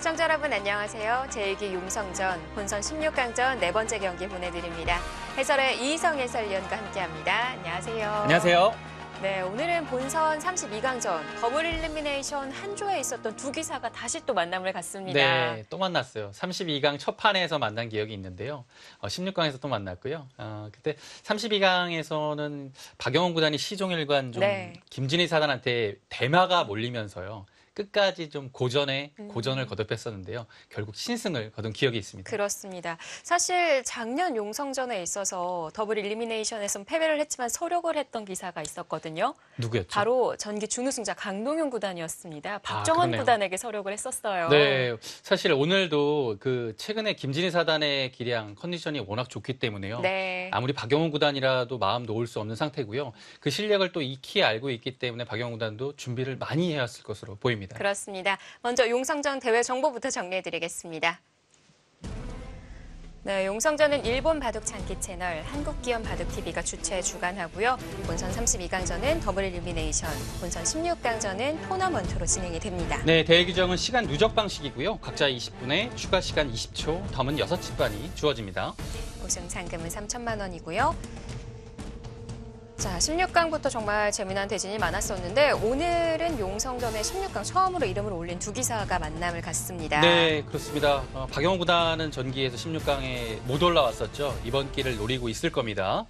시청자 여러분 안녕하세요. 제1기 용성전 본선 16강전 네 번째 경기 보내드립니다. 해설의 이희성 해설위원과 함께합니다. 안녕하세요. 안녕하세요. 네, 오늘은 본선 32강전 더블 일리미네이션 한 조에 있었던 두 기사가 다시 또 만남을 갖습니다. 네, 또 만났어요. 32강 첫 판에서 만난 기억이 있는데요. 16강에서 또 만났고요. 그때 32강에서는 박영원 구단이 시종일관 좀 김진희 사단한테 대마가 몰리면서요. 끝까지 좀 고전을 거듭했었는데요. 결국 신승을 거둔 기억이 있습니다. 그렇습니다. 사실 작년 용성전에 있어서 더블 일리미네이션에선 패배를 했지만 서력을 했던 기사가 있었거든요. 누구였죠? 바로 전기 준우승자 강동윤 구단이었습니다. 박정원 구단에게 서력을 했었어요. 네, 사실 오늘도 최근에 김진희 사단의 기량, 컨디션이 워낙 좋기 때문에요. 네. 아무리 박영원 구단이라도 마음 놓을 수 없는 상태고요. 그 실력을 또 익히 알고 있기 때문에 박영원 구단도 준비를 많이 해왔을 것으로 보입니다. 그렇습니다. 먼저 용성전 대회 정보부터 정리해드리겠습니다. 네, 용성전은 일본 바둑 장기 채널 한국기업 바둑TV가 주최 주관하고요. 본선 32강전은 더블 일리미네이션, 본선 16강전은 토너먼트로 진행이 됩니다. 네, 대회 규정은 시간 누적 방식이고요. 각자 20분에 추가 시간 20초, 덤은 6집반이 주어집니다. 우승 상금은 3천만 원이고요. 자, 16강부터 정말 재미난 대진이 많았었는데 오늘은 용성전에 16강 처음으로 이름을 올린 두 기사가 만남을 갖습니다. 네, 그렇습니다. 박영원 구단은 전기에서 16강에 못 올라왔었죠. 이번 기를 노리고 있을 겁니다.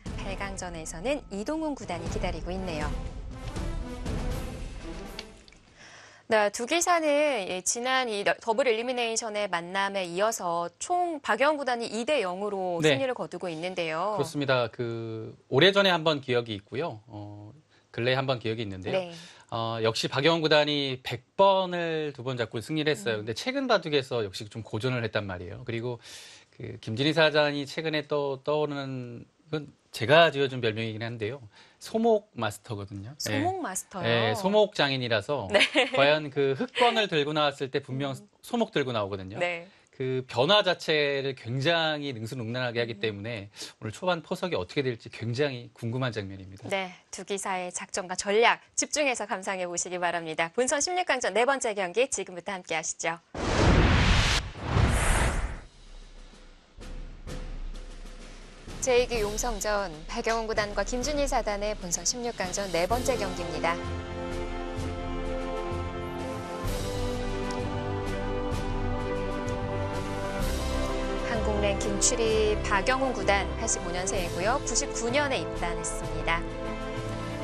자, 8강전에서는 이동훈 구단이 기다리고 있네요. 네, 두 기사는 지난 이 더블 일리미네이션의 만남에 이어서 총 박영원 구단이 2대 0으로 승리를 거두고 있는데요. 그렇습니다. 오래전에 한번 기억이 있고요. 근래에 한번 기억이 있는데요. 네. 역시 박영원 구단이 100번을 두 번 잡고 승리를 했어요. 근데 최근 바둑에서 역시 좀 고전을 했단 말이에요. 그리고 김진희 사단이 최근에 떠오르는 건 제가 지어준 별명이긴 한데요. 소목 마스터거든요. 소목 마스터요? 네, 소목 장인이라서 과연 흑권을 들고 나왔을 때 분명 소목 들고 나오거든요. 네. 그 변화 자체를 굉장히 능수능란하게 하기 때문에 오늘 초반 포석이 어떻게 될지 굉장히 궁금한 장면입니다. 네, 두 기사의 작전과 전략 집중해서 감상해 보시기 바랍니다. 본선 16강전 네 번째 경기 지금부터 함께 하시죠. 제2기 용성전 박영원 구단과 김진희 사단의 본선 16강전 네 번째 경기입니다. 한국 랭킹 7위 박영훈 구단 85년생이고요. 99년에 입단했습니다.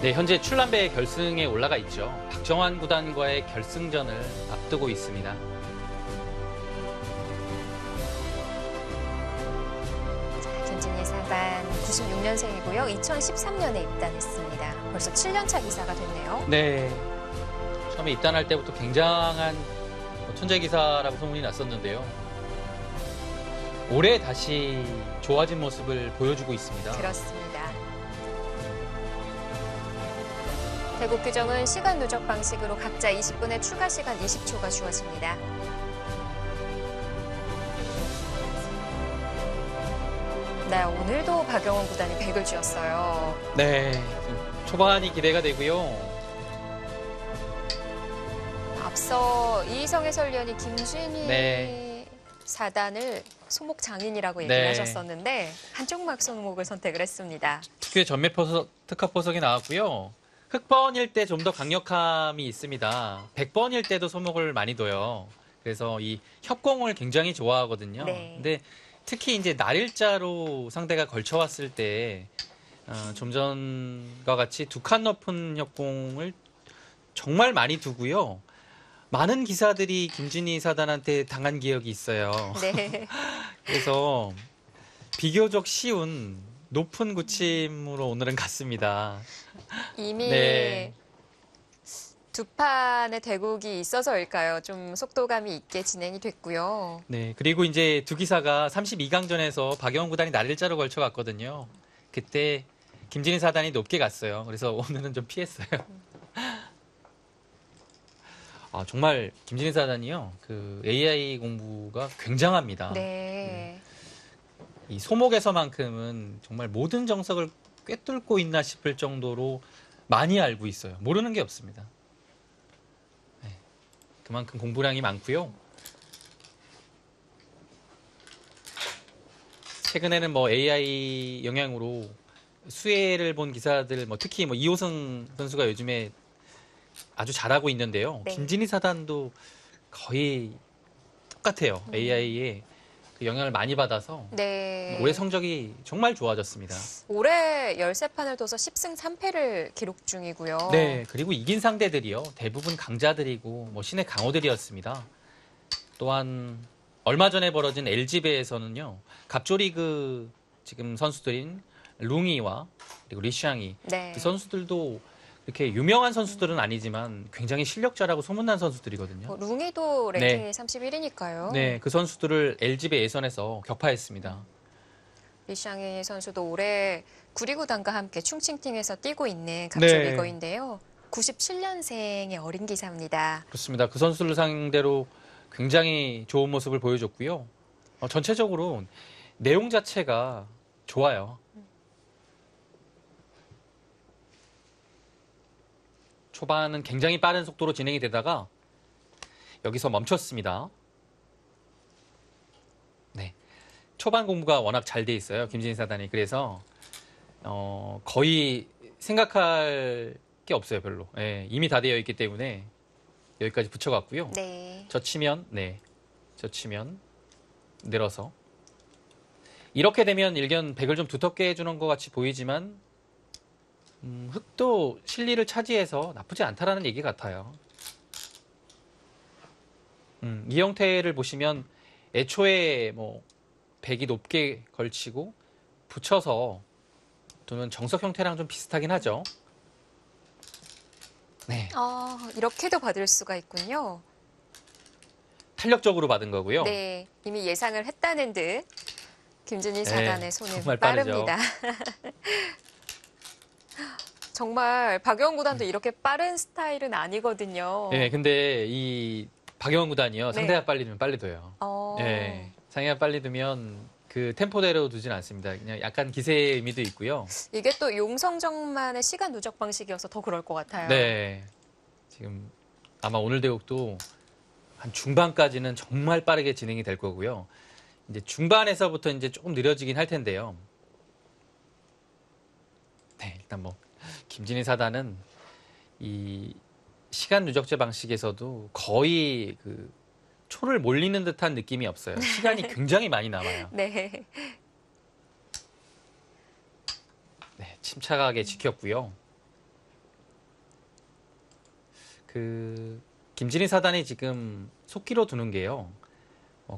네, 현재 출란배 결승에 올라가 있죠. 박정환 구단과의 결승전을 앞두고 있습니다. 김진희 사단 96년생이고요. 2013년에 입단했습니다. 벌써 7년차 기사가 됐네요. 네, 처음에 입단할 때부터 굉장한 천재 기사라고 소문이 났었는데요. 올해 다시 좋아진 모습을 보여주고 있습니다. 그렇습니다. 대국 규정은 시간 누적 방식으로 각자 20분의 추가 시간 20초가 주어집니다. 네, 오늘도 박영원 구단이 100을 쥐었어요. 네, 초반이 기대가 되고요. 앞서 이희성 해설위원이 김진희 사단을 소목 장인이라고 얘기를 하셨었는데 한쪽막 소목을 선택을 했습니다. 특유의 전매 특화 포석이 나왔고요. 흑번일 때 좀 더 강력함이 있습니다. 100번일 때도 소목을 많이 둬요. 그래서 이 협공을 굉장히 좋아하거든요. 근데 특히 이제 날일자로 상대가 걸쳐왔을 때 좀 전과 같이 두 칸 높은 협공을 정말 많이 두고요. 많은 기사들이 김진희 사단한테 당한 기억이 있어요. 네. 그래서 비교적 쉬운 높은 구침으로 오늘은 갔습니다. 이미 두 판의 대국이 있어서일까요? 좀 속도감이 있게 진행이 됐고요. 네, 그리고 이제 두 기사가 32강전에서 박영원 구단이 날일자로 걸쳐갔거든요. 그때 김진희 사단이 높게 갔어요. 그래서 오늘은 좀 피했어요. 정말 김진희 사단이요. AI 공부가 굉장합니다. 네. 이 소목에서만큼은 정말 모든 정석을 꿰뚫고 있나 싶을 정도로 많이 알고 있어요. 모르는 게 없습니다. 네. 그만큼 공부량이 많고요. 최근에는 뭐 AI 영향으로 수혜를 본 기사들, 뭐 특히 뭐 이호승 선수가 요즘에 아주 잘하고 있는데요. 네. 김진희 사단도 거의 똑같아요. AI에 그 영향을 많이 받아서 네. 올해 성적이 정말 좋아졌습니다. 올해 13판을 둬서 10승 3패를 기록 중이고요. 네, 그리고 이긴 상대들이요. 대부분 강자들이고 뭐 신의 강호들이었습니다. 또한 얼마 전에 벌어진 LG배에서는요. 갑조리그 지금 선수들인 룽이와 그리고 리샹이 네. 그 선수들도 이렇게 유명한 선수들은 아니지만 굉장히 실력자라고 소문난 선수들이거든요. 룽이도 랭킹이 31위니까요. 네, 그 선수들을 LG배 예선에서 격파했습니다. 리샹이 선수도 올해 구리구단과 함께 충칭팀에서 뛰고 있는 갑조리거인데요. 97년생의 어린 기사입니다. 그렇습니다. 그 선수를 상대로 굉장히 좋은 모습을 보여줬고요. 전체적으로 내용 자체가 좋아요. 초반은 굉장히 빠른 속도로 진행이 되다가 여기서 멈췄습니다. 네, 초반 공부가 워낙 잘 돼 있어요. 김진희 사단이. 그래서 거의 생각할 게 없어요. 별로. 네, 이미 다 되어 있기 때문에 여기까지 붙여갔고요. 네. 젖히면 늘어서 이렇게 되면 일견 100을 좀 두텁게 해주는 것 같이 보이지만 흑도 실리를 차지해서 나쁘지 않다라는 얘기 같아요. 이 형태를 보시면 애초에 뭐 100이 높게 걸치고 붙여서 두는 정석 형태랑 좀 비슷하긴 하죠. 네. 이렇게도 받을 수가 있군요. 탄력적으로 받은 거고요. 네, 이미 예상을 했다는 듯 김진희 사단의 손은 정말 빠르죠. 빠릅니다. 정말 박영훈 구단도 이렇게 빠른 스타일은 아니거든요. 네, 근데 이 박영훈 구단이요. 상대가 빨리 두면 빨리 둬요. 네, 상대가 빨리 두면 그 템포대로 두진 않습니다. 그냥 약간 기세의 의미도 있고요. 이게 또 용성정만의 시간 누적 방식이어서 더 그럴 것 같아요. 네, 지금 아마 오늘 대국도 한 중반까지는 정말 빠르게 진행이 될 거고요. 이제 중반에서부터 이제 조금 느려지긴 할 텐데요. 네, 일단 뭐 김진희 사단은 이 시간 누적제 방식에서도 거의 그 초를 몰리는 듯한 느낌이 없어요. 시간이 굉장히 많이 남아요. 네. 네, 침착하게 지켰고요. 그 김진희 사단이 지금 속기로 두는 게요.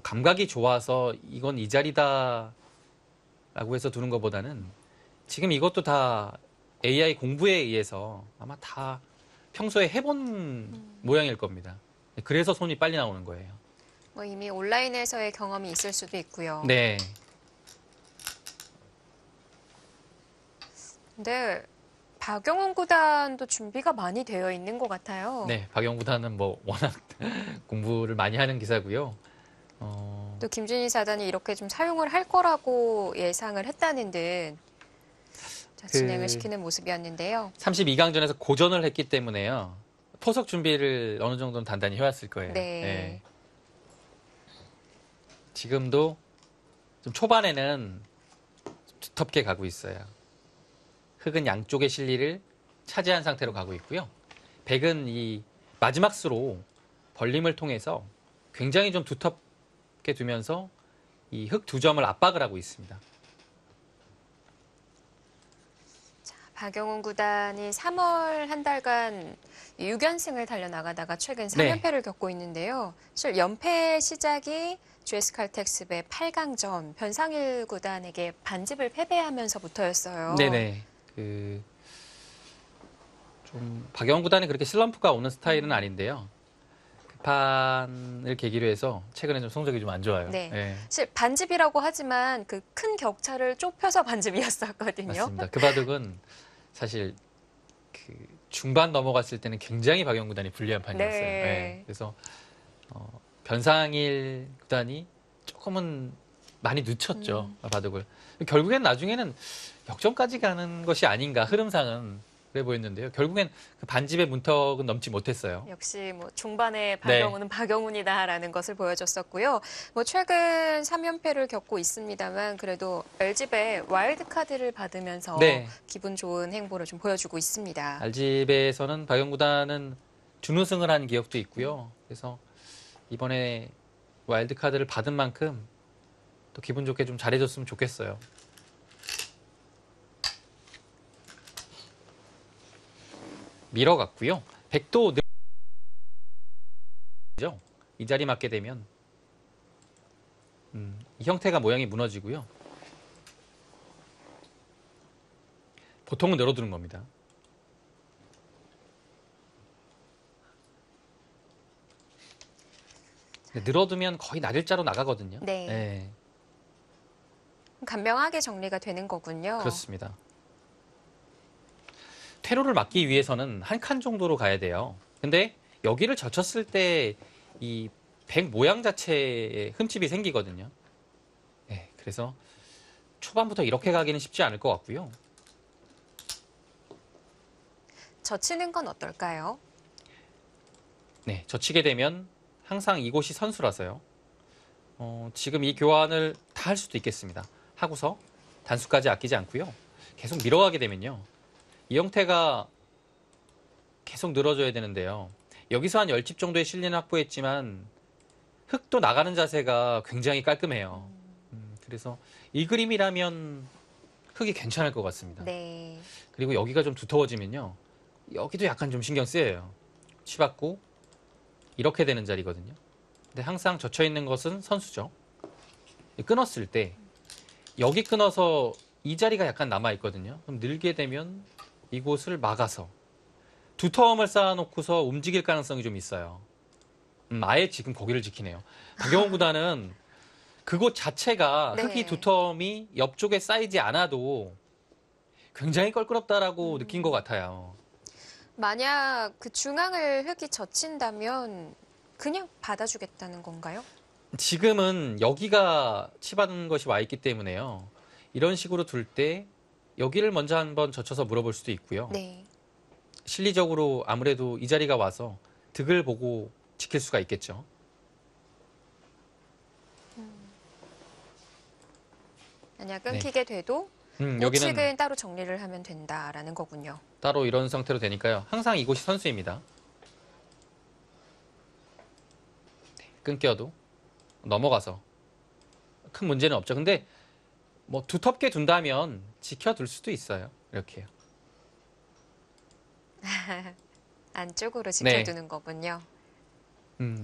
감각이 좋아서 이건 이 자리다라고 해서 두는 것보다는 지금 이것도 다 AI 공부에 의해서 아마 다 평소에 해본 모양일 겁니다. 그래서 손이 빨리 나오는 거예요. 뭐 이미 온라인에서의 경험이 있을 수도 있고요. 네. 근데 박영훈 구단도 준비가 많이 되어 있는 것 같아요. 네, 박영 구단은 뭐 워낙 공부를 많이 하는 기사고요. 또 김진희 사단이 이렇게 좀 사용을 할 거라고 예상을 했다는 듯 진행을 시키는 모습이었는데요. 32강전에서 고전을 했기 때문에요. 포석 준비를 어느 정도는 단단히 해왔을 거예요. 네. 지금도 좀 초반에는 좀 두텁게 가고 있어요. 흑은 양쪽의 실리를 차지한 상태로 가고 있고요. 백은 이 마지막 수로 벌림을 통해서 굉장히 좀 두텁게 두면서 이 흑 2점을 압박을 하고 있습니다. 자, 박영훈 구단이 3월 한 달간 6연승을 달려나가다가 최근 3연패를 겪고 있는데요. 사실 연패 시작이 GS칼텍스배 8강전 변상일 구단에게 반집을 패배하면서부터였어요. 네네. 좀 박영훈 구단이 그렇게 슬럼프가 오는 스타일은 아닌데요. 그 판을 계기로 해서 최근에 좀 성적이 좀 안 좋아요. 네. 사실 반집이라고 하지만 그 큰 격차를 좁혀서 반집이었었거든요. 맞습니다. 그 바둑은 사실 그 중반 넘어갔을 때는 굉장히 박영훈 구단이 불리한 판이었어요. 네. 그래서 변상일 구단이 조금은 많이 늦췄죠. 바둑을. 결국엔 나중에는 역전까지 가는 것이 아닌가, 흐름상은. 그래 보였는데요. 결국엔 그 반집의 문턱은 넘지 못했어요. 역시 뭐 중반에 박영훈은 박영훈이다라는 것을 보여줬었고요. 뭐 최근 3연패를 겪고 있습니다만 그래도 LG배 와일드카드를 받으면서 네. 기분 좋은 행보를 좀 보여주고 있습니다. RG배에서는 박영 구단은 준우승을 한 기억도 있고요. 그래서 이번에 와일드카드를 받은 만큼 또 기분 좋게 좀 잘해줬으면 좋겠어요. 밀어갔고요. 백도 이 자리 맞게 되면 이 형태가 모양이 무너지고요. 보통은 늘어두는 겁니다. 늘어두면 거의 날일자로 나가거든요. 네. 네. 간명하게 정리가 되는 거군요. 그렇습니다. 퇴로를 막기 위해서는 한 칸 정도로 가야 돼요. 근데 여기를 젖혔을 때 이 백 모양 자체에 흠집이 생기거든요. 네, 그래서 초반부터 이렇게 가기는 쉽지 않을 것 같고요. 젖히는 건 어떨까요? 네, 젖히게 되면 항상 이곳이 선수라서요. 지금 이 교환을 다 할 수도 있겠습니다. 하고서 단수까지 아끼지 않고요. 계속 밀어가게 되면요. 이 형태가 계속 늘어져야 되는데요. 여기서 한 10집 정도의 실리는 확보했지만 흙도 나가는 자세가 굉장히 깔끔해요. 그래서 이 그림이라면 흙이 괜찮을 것 같습니다. 네. 그리고 여기가 좀 두터워지면요. 여기도 약간 좀 신경 쓰여요. 치받고 이렇게 되는 자리거든요. 근데 항상 젖혀있는 것은 선수죠. 끊었을 때 여기 끊어서 이 자리가 약간 남아있거든요. 그럼 늘게 되면 이곳을 막아서 두터움을 쌓아놓고서 움직일 가능성이 좀 있어요. 아예 지금 거기를 지키네요. 박영훈 구단은 그곳 자체가 네. 흙이 두터움이 옆쪽에 쌓이지 않아도 굉장히 껄끄럽다라고 느낀 것 같아요. 만약 그 중앙을 흙이 젖힌다면 그냥 받아주겠다는 건가요? 지금은 여기가 치받은 것이 와 있기 때문에요. 이런 식으로 둘 때 여기를 먼저 한번 젖혀서 물어볼 수도 있고요. 네. 실리적으로 아무래도 이 자리가 와서 득을 보고 지킬 수가 있겠죠. 만약 끊기게 돼도 여기는 우측은 따로 정리를 하면 된다라는 거군요. 따로 이런 상태로 되니까요. 항상 이곳이 선수입니다. 네, 끊겨도 넘어가서 큰 문제는 없죠. 근데 뭐 두텁게 둔다면 지켜둘 수도 있어요. 이렇게요. 안쪽으로 지켜두는 거군요.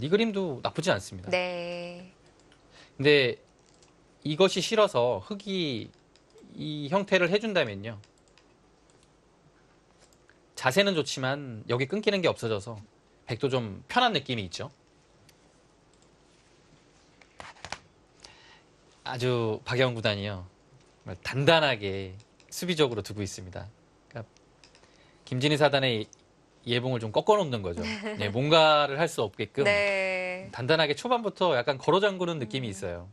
이 그림도 나쁘지 않습니다. 네. 근데 이것이 싫어서 흙이 이 형태를 해준다면요. 자세는 좋지만 여기 끊기는 게 없어져서 백도 좀 편한 느낌이 있죠. 아주 박영훈 구단이요. 단단하게 수비적으로 두고 있습니다. 그러니까 김진희 사단의 예봉을 좀 꺾어놓는 거죠. 네, 뭔가를 할 수 없게끔 네. 단단하게 초반부터 약간 걸어 잠그는 느낌이 있어요.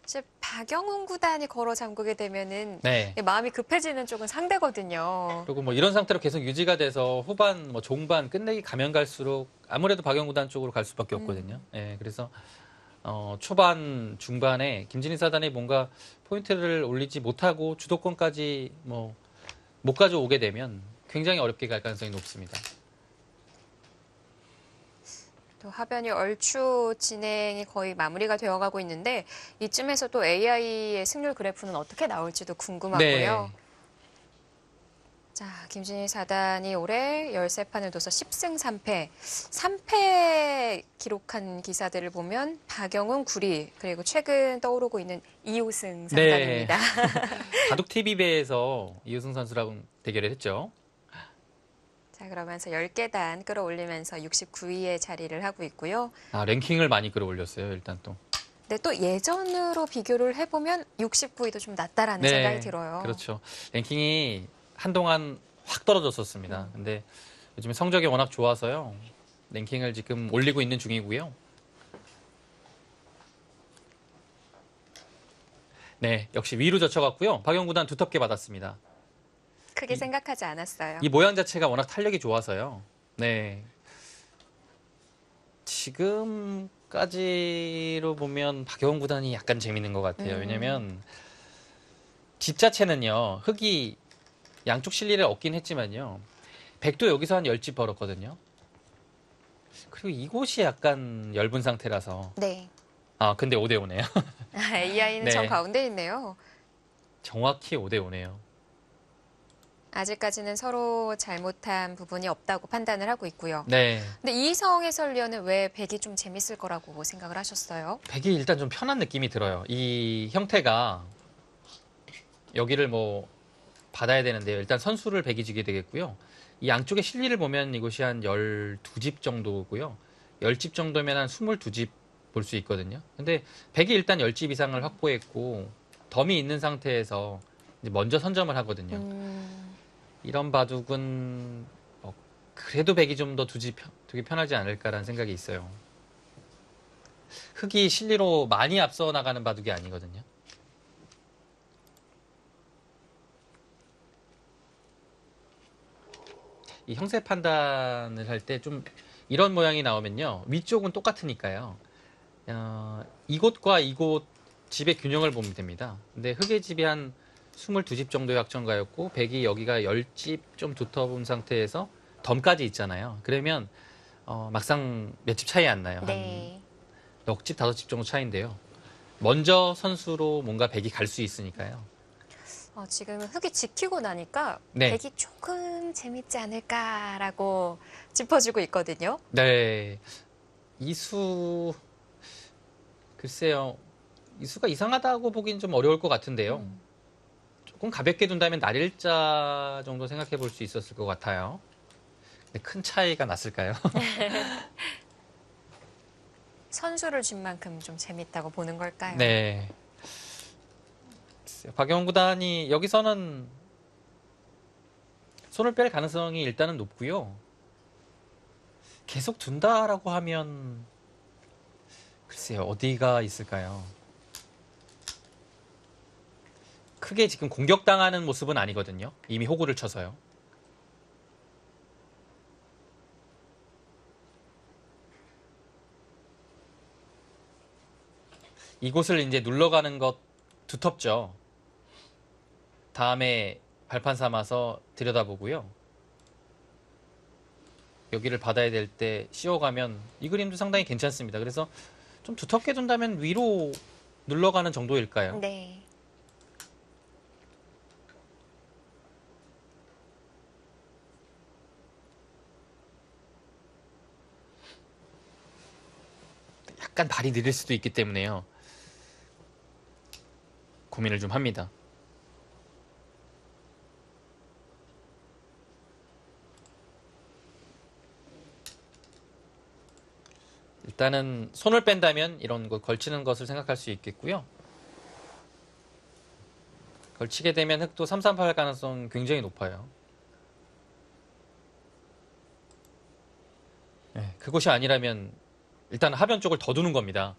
사실 박영훈 구단이 걸어 잠그게 되면은 네. 마음이 급해지는 쪽은 상대거든요. 그리고 뭐 이런 상태로 계속 유지가 돼서 후반, 뭐 종반 끝내기 가면 갈수록 아무래도 박영훈 구단 쪽으로 갈 수밖에 없거든요. 네, 그래서 초반, 중반에 김진희 사단이 뭔가 포인트를 올리지 못하고 주도권까지 뭐 못 가져오게 되면 굉장히 어렵게 갈 가능성이 높습니다. 또 하변이 얼추 진행이 거의 마무리가 되어가고 있는데 이쯤에서 또 AI의 승률 그래프는 어떻게 나올지도 궁금하고요. 네. 자, 김진희 사단이 올해 13판을 둬서 10승 3패. 3패 기록한 기사들을 보면 박영훈 9리, 그리고 최근 떠오르고 있는 이호승 상단입니다. 바둑TV배에서 이우승 선수랑 대결을 했죠. 자, 그러면서 10계단 끌어올리면서 69위에 자리를 하고 있고요. 랭킹을 많이 끌어올렸어요, 일단 또. 근데 또 예전으로 비교를 해보면 69위도 좀 낮다라는 생각이 들어요. 그렇죠. 랭킹이 한동안 확 떨어졌었습니다. 근데 요즘에 성적이 워낙 좋아서요. 랭킹을 지금 올리고 있는 중이고요. 네, 역시 위로 젖혀갔고요. 박영훈 구단 두텁게 받았습니다. 크게 생각하지 않았어요. 이 모양 자체가 워낙 탄력이 좋아서요. 네. 지금까지로 보면 박여운 구단이 약간 재밌는 것 같아요. 왜냐면 집 자체는요. 흙이 양쪽 실리를 얻긴 했지만요. 백도 여기서 한 10집 벌었거든요. 그리고 이곳이 약간 엷은 상태라서. 네. 아, 근데 5대 5네요. AI는 네. 정 가운데 있네요. 정확히 5대 5네요. 아직까지는 서로 잘못한 부분이 없다고 판단을 하고 있고요. 네. 근데 이성 해설위원은 왜 백이 좀 재밌을 거라고 생각을 하셨어요? 백이 일단 좀 편한 느낌이 들어요. 이 형태가 여기를 뭐 받아야 되는데요. 일단 선수를 백이 지게 되겠고요. 이 양쪽의 실리를 보면 이곳이 한 12집 정도고요. 10집 정도면 한 22집 볼 수 있거든요. 근데 백이 일단 10집 이상을 확보했고 덤이 있는 상태에서 이제 먼저 선점을 하거든요. 이런 바둑은 그래도 백이 좀 더 두기 편하지 않을까라는 생각이 있어요. 흑이 실리로 많이 앞서 나가는 바둑이 아니거든요. 이 형세 판단을 할 때 좀 이런 모양이 나오면요. 위쪽은 똑같으니까요. 이곳과 이곳 집의 균형을 보면 됩니다. 근데 흑의 집이 한 22집 정도의 확정가였고 백이 여기가 10집 좀 두터운 상태에서 덤까지 있잖아요. 그러면 막상 몇 집 차이 안 나요. 네. 한 넉 집, 5집 정도 차이인데요. 먼저 선수로 뭔가 백이 갈 수 있으니까요. 지금은 흑이 지키고 나니까 네. 백이 조금 재밌지 않을까라고 짚어주고 있거든요. 네. 이수, 글쎄요. 이수가 이상하다고 보기는 좀 어려울 것 같은데요. 조금 가볍게 둔다면 날일자 정도 생각해 볼 수 있었을 것 같아요. 근데 큰 차이가 났을까요? 선수를 준 만큼 좀 재밌다고 보는 걸까요? 네. 글쎄요. 박영훈 구단이 여기서는 손을 뺄 가능성이 일단은 높고요. 계속 둔다라고 하면 글쎄요. 어디가 있을까요? 크게 지금 공격당하는 모습은 아니거든요. 이미 호구를 쳐서요. 이곳을 이제 눌러가는 것 두텁죠. 다음에 발판 삼아서 들여다보고요. 여기를 받아야 될 때 씌워가면 이 그림도 상당히 괜찮습니다. 그래서 좀 두텁게 둔다면 위로 눌러가는 정도일까요? 네. 약간 발이 느릴 수도 있기 때문에요. 고민을 좀 합니다. 일단은 손을 뺀다면 이런 거 걸치는 것을 생각할 수 있겠고요. 걸치게 되면 흑도 338 가능성 굉장히 높아요. 네, 그것이 아니라면 일단 하변 쪽을 더 두는 겁니다.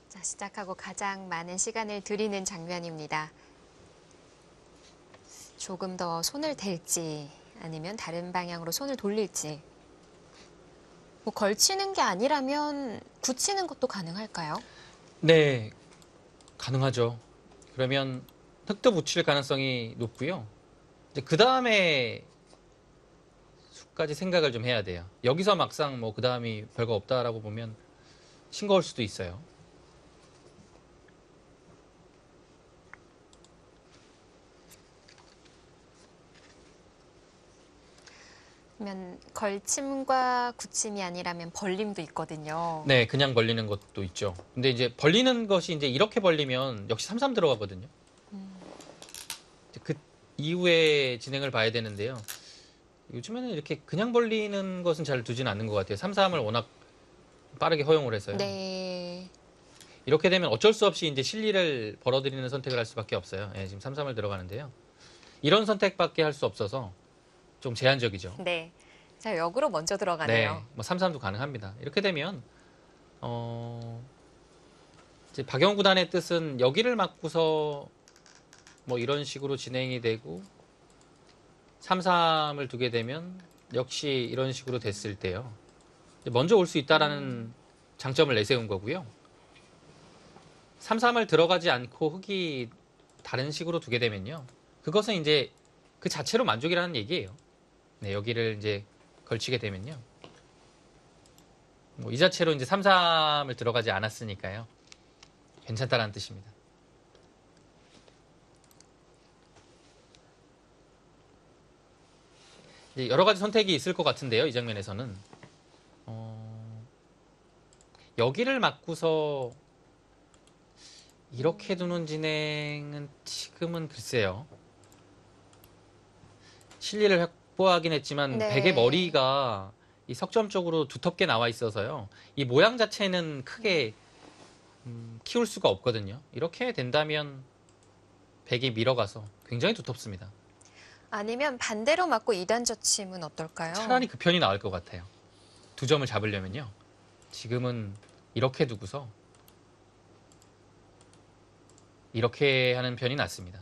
자, 시작하고 가장 많은 시간을 들이는 장면입니다. 조금 더 손을 댈지 아니면 다른 방향으로 손을 돌릴지. 뭐 걸치는 게 아니라면 굳히는 것도 가능할까요? 네, 가능하죠. 그러면 흑도 붙일 가능성이 높고요. 이제 그 다음에 수까지 생각을 좀 해야 돼요. 여기서 막상 뭐 그 다음이 별거 없다라고 보면 싱거울 수도 있어요. 그러면 걸침과 굳힘이 아니라면 벌림도 있거든요. 네, 그냥 벌리는 것도 있죠. 근데 이제 벌리는 것이 이제 이렇게 벌리면 역시 3-3 들어가거든요. 이제 그 이후에 진행을 봐야 되는데요. 요즘에는 이렇게 그냥 벌리는 것은 잘 두지는 않는 것 같아요. 3-3을 워낙 빠르게 허용을 해서요. 네. 이렇게 되면 어쩔 수 없이 이제 실리를 벌어들이는 선택을 할 수밖에 없어요. 예, 지금 3-3을 들어가는데요. 이런 선택밖에 할 수 없어서 좀 제한적이죠. 네. 자, 역으로 먼저 들어가네요. 네, 뭐 3-3도 가능합니다. 이렇게 되면 이제 박영훈 구단의 뜻은 여기를 맞고서 뭐 이런 식으로 진행이 되고 3-3을 두게 되면 역시 이런 식으로 됐을 때요. 먼저 올 수 있다라는 장점을 내세운 거고요. 3-3을 들어가지 않고 흑이 다른 식으로 두게 되면요. 그것은 이제 그 자체로 만족이라는 얘기예요. 네, 여기를 이제 걸치게 되면요. 뭐 이 자체로 이제 3-3을 들어가지 않았으니까요. 괜찮다라는 뜻입니다. 이제 여러 가지 선택이 있을 것 같은데요. 이 장면에서는. 여기를 맞고서 이렇게 두는 진행은 지금은 글쎄요. 실리를 확보하긴 했지만 네. 백의 머리가 이 석점 쪽으로 두텁게 나와 있어서요. 이 모양 자체는 크게 키울 수가 없거든요. 이렇게 된다면 백이 밀어가서 굉장히 두텁습니다. 아니면 반대로 맞고 2단 젖힘은 어떨까요? 차라리 그 편이 나을 것 같아요. 두 점을 잡으려면요. 지금은 이렇게 두고서 이렇게 하는 편이 낫습니다.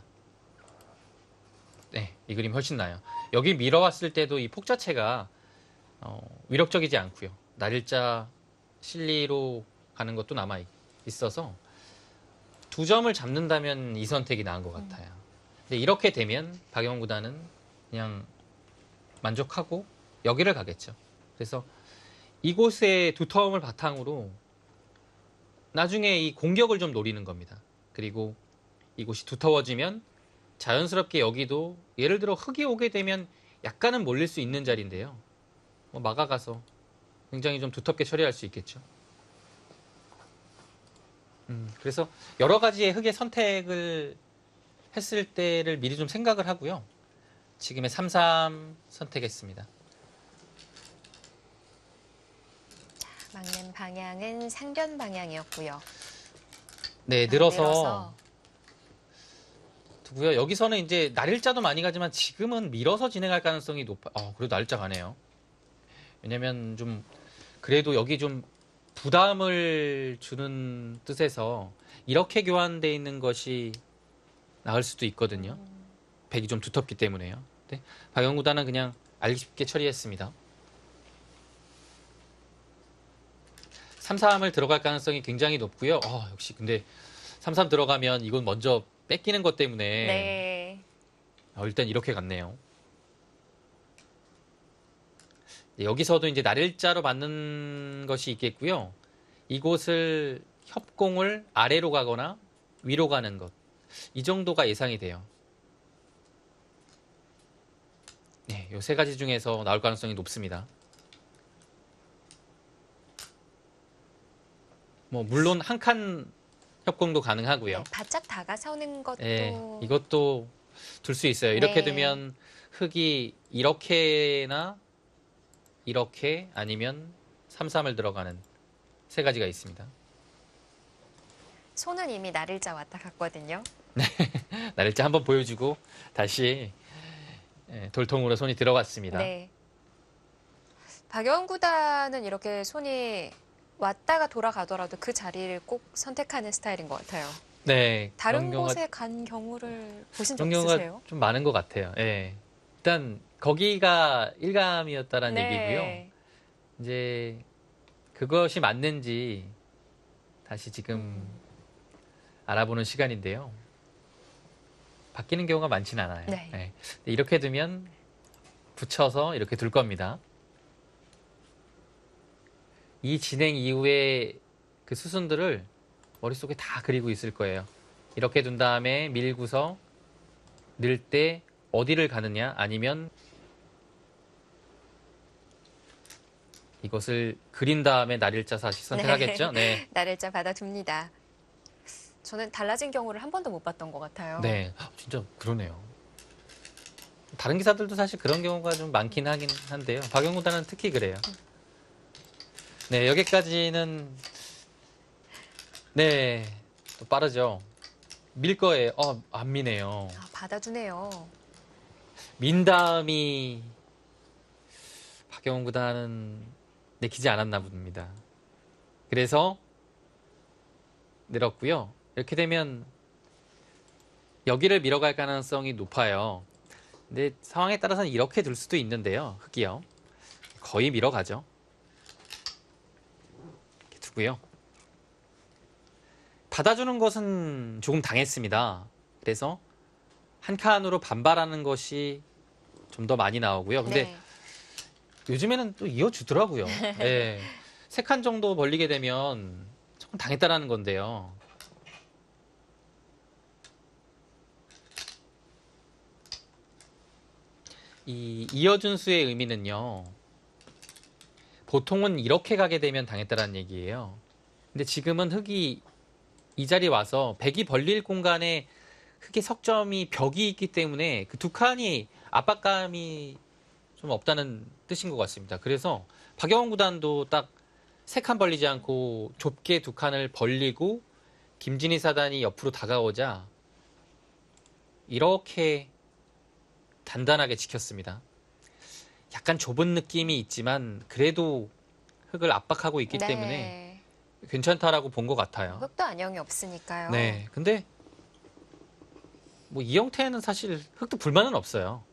네, 이 그림 훨씬 나아요. 여기 밀어왔을 때도 이 폭 자체가 위력적이지 않고요. 날일자 실리로 가는 것도 남아 있어서 두 점을 잡는다면 이 선택이 나은 것 같아요. 근데 이렇게 되면 박영훈 구단은 그냥 만족하고 여기를 가겠죠. 그래서 이곳의 두터움을 바탕으로 나중에 이 공격을 좀 노리는 겁니다. 그리고 이곳이 두터워지면 자연스럽게 여기도 예를 들어 흑이 오게 되면 약간은 몰릴 수 있는 자리인데요. 뭐 막아가서 굉장히 좀 두텁게 처리할 수 있겠죠. 그래서 여러 가지의 흑의 선택을 했을 때를 미리 좀 생각을 하고요. 지금의 3-3 선택했습니다. 막는 방향은 상변 방향이었고요. 네, 늘어서 두고요. 여기서는 이제 날일자도 많이 가지만 지금은 밀어서 진행할 가능성이 높아요. 그래도 날일자 가네요. 왜냐면 좀 그래도 여기 좀 부담을 주는 뜻에서 이렇게 교환되어 있는 것이 나을 수도 있거든요. 백이 좀 두텁기 때문에요. 네, 박영훈 구단은 그냥 알기 쉽게 처리했습니다. 3-3을 들어갈 가능성이 굉장히 높고요. 역시 근데 3-3 들어가면 이건 먼저 뺏기는 것 때문에 네. 일단 이렇게 갔네요. 여기서도 이제 날일자로 맞는 것이 있겠고요. 이곳을 협공을 아래로 가거나 위로 가는 것. 이 정도가 예상이 돼요. 네, 이 세 가지 중에서 나올 가능성이 높습니다. 뭐 물론 한 칸 협공도 가능하고요. 네, 바짝 다가서는 것도. 네, 이것도 둘 수 있어요. 이렇게 네. 되면 흑이 이렇게나 이렇게 아니면 3-3을 들어가는 세 가지가 있습니다. 손은 이미 날일자 왔다 갔거든요. 날짜 한번 보여주고 다시 돌통으로 손이 들어갔습니다. 네. 박영훈 구단은 이렇게 손이 왔다가 돌아가더라도 그 자리를 꼭 선택하는 스타일인 것 같아요. 네, 다른 그런 곳에 간 경우를 보신 적 그런 경우가 있으세요? 좀 많은 것 같아요. 예. 일단 거기가 일감이었다라는 네. 얘기고요. 이제 그것이 맞는지 다시 지금 알아보는 시간인데요. 바뀌는 경우가 많지는 않아요. 네. 예. 이렇게 두면 붙여서 이렇게 둘 겁니다. 이 진행 이후에 그 수순들을 머릿속에 다 그리고 있을 거예요. 이렇게 둔 다음에 밀고서 늘 때 어디를 가느냐 아니면 이것을 그린 다음에 날일자 다시 선택하겠죠? 네. 날일자 받아둡니다. 저는 달라진 경우를 한 번도 못 봤던 것 같아요. 네. 진짜 그러네요. 다른 기사들도 사실 그런 경우가 좀 많긴 하긴 한데요. 박영훈 구단은 특히 그래요. 네, 여기까지는 네, 또 빠르죠. 밀 거예요. 안 미네요. 받아두네요. 민 다음이 박경훈 구단은 내키지 않았나 봅니다. 그래서 늘었고요. 이렇게 되면 여기를 밀어갈 가능성이 높아요. 근데 상황에 따라서는 이렇게 둘 수도 있는데요. 흑이요. 거의 밀어가죠. 이렇게 두고요. 받아주는 것은 조금 당했습니다. 그래서 한 칸으로 반발하는 것이 좀 더 많이 나오고요. 근데 네. 요즘에는 또 이어주더라고요. 네. 3칸 정도 벌리게 되면 조금 당했다라는 건데요. 이 이어준 수의 의미는요. 보통은 이렇게 가게 되면 당했다라는 얘기예요. 근데 지금은 흑이 이 자리에 와서 백이 벌릴 공간에 흑의 석점이 벽이 있기 때문에 그 두 칸이 압박감이 좀 없다는 뜻인 것 같습니다. 그래서 박영원 구단도 딱 3칸 벌리지 않고 좁게 2칸을 벌리고 김진희 사단이 옆으로 다가오자 이렇게 단단하게 지켰습니다. 약간 좁은 느낌이 있지만 그래도 흑을 압박하고 있기 네. 때문에 괜찮다라고 본 것 같아요. 흑도 안녕이 없으니까요. 네, 근데 뭐 이 형태는 사실 흑도 불만은 없어요.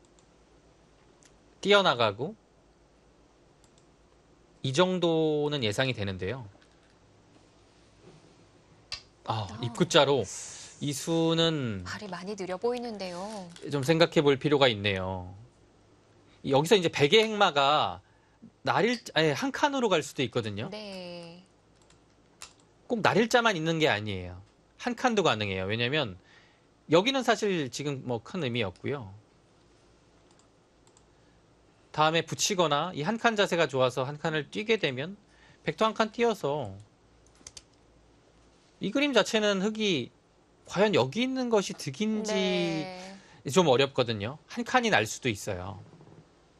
뛰어나가고 이 정도는 예상이 되는데요. 입구자로 이 수는 발이 많이 느려 보이는데요. 좀 생각해 볼 필요가 있네요. 여기서 이제 백의 행마가 한 칸으로 갈 수도 있거든요. 네. 꼭 날일자만 있는 게 아니에요. 한 칸도 가능해요. 왜냐면 여기는 사실 지금 뭐 큰 의미 없고요. 다음에 붙이거나 이 한 칸 자세가 좋아서 한 칸을 뛰게 되면 백도 한 칸 띄어서 이 그림 자체는 흑이 과연 여기 있는 것이 득인지 네. 좀 어렵거든요. 한 칸이 날 수도 있어요.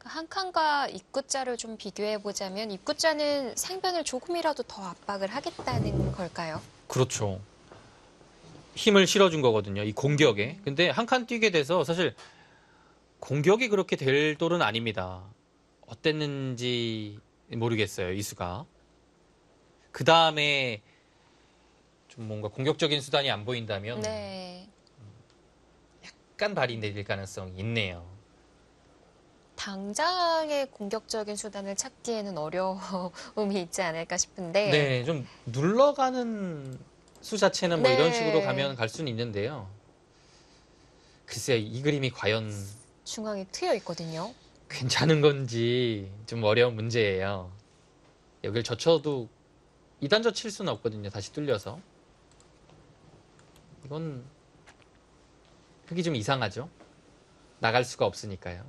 한 칸과 입구자를 좀 비교해 보자면 입구자는 상변을 조금이라도 더 압박을 하겠다는 걸까요? 그렇죠. 힘을 실어준 거거든요. 이 공격에. 근데 한 칸 뛰게 돼서 사실 공격이 그렇게 될 돌은 아닙니다. 어땠는지 모르겠어요. 이수가. 그 다음에 좀 뭔가 공격적인 수단이 안 보인다면 네. 약간 발이 내릴 가능성이 있네요. 당장의 공격적인 수단을 찾기에는 어려움이 있지 않을까 싶은데. 네, 좀 눌러가는 수 자체는 뭐 네. 이런 식으로 가면 갈 수는 있는데요. 글쎄요, 이 그림이 과연 중앙에 트여 있거든요. 괜찮은 건지 좀 어려운 문제예요. 여길 젖혀도 2단 젖힐 수는 없거든요. 다시 뚫려서. 이건 흙이 좀 이상하죠? 나갈 수가 없으니까요.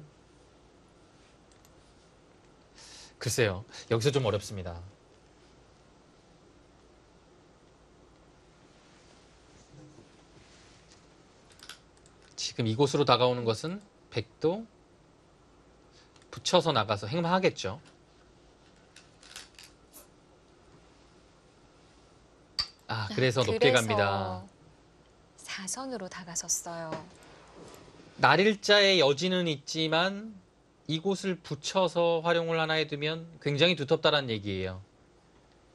글쎄요. 여기서 좀 어렵습니다. 지금 이곳으로 다가오는 것은 백도 붙여서 나가서 행마하겠죠. 그래서 높게 갑니다. 사선으로 다가섰어요. 날일자의 여지는 있지만 이곳을 붙여서 활용을 하나 해두면 굉장히 두텁다는 얘기예요.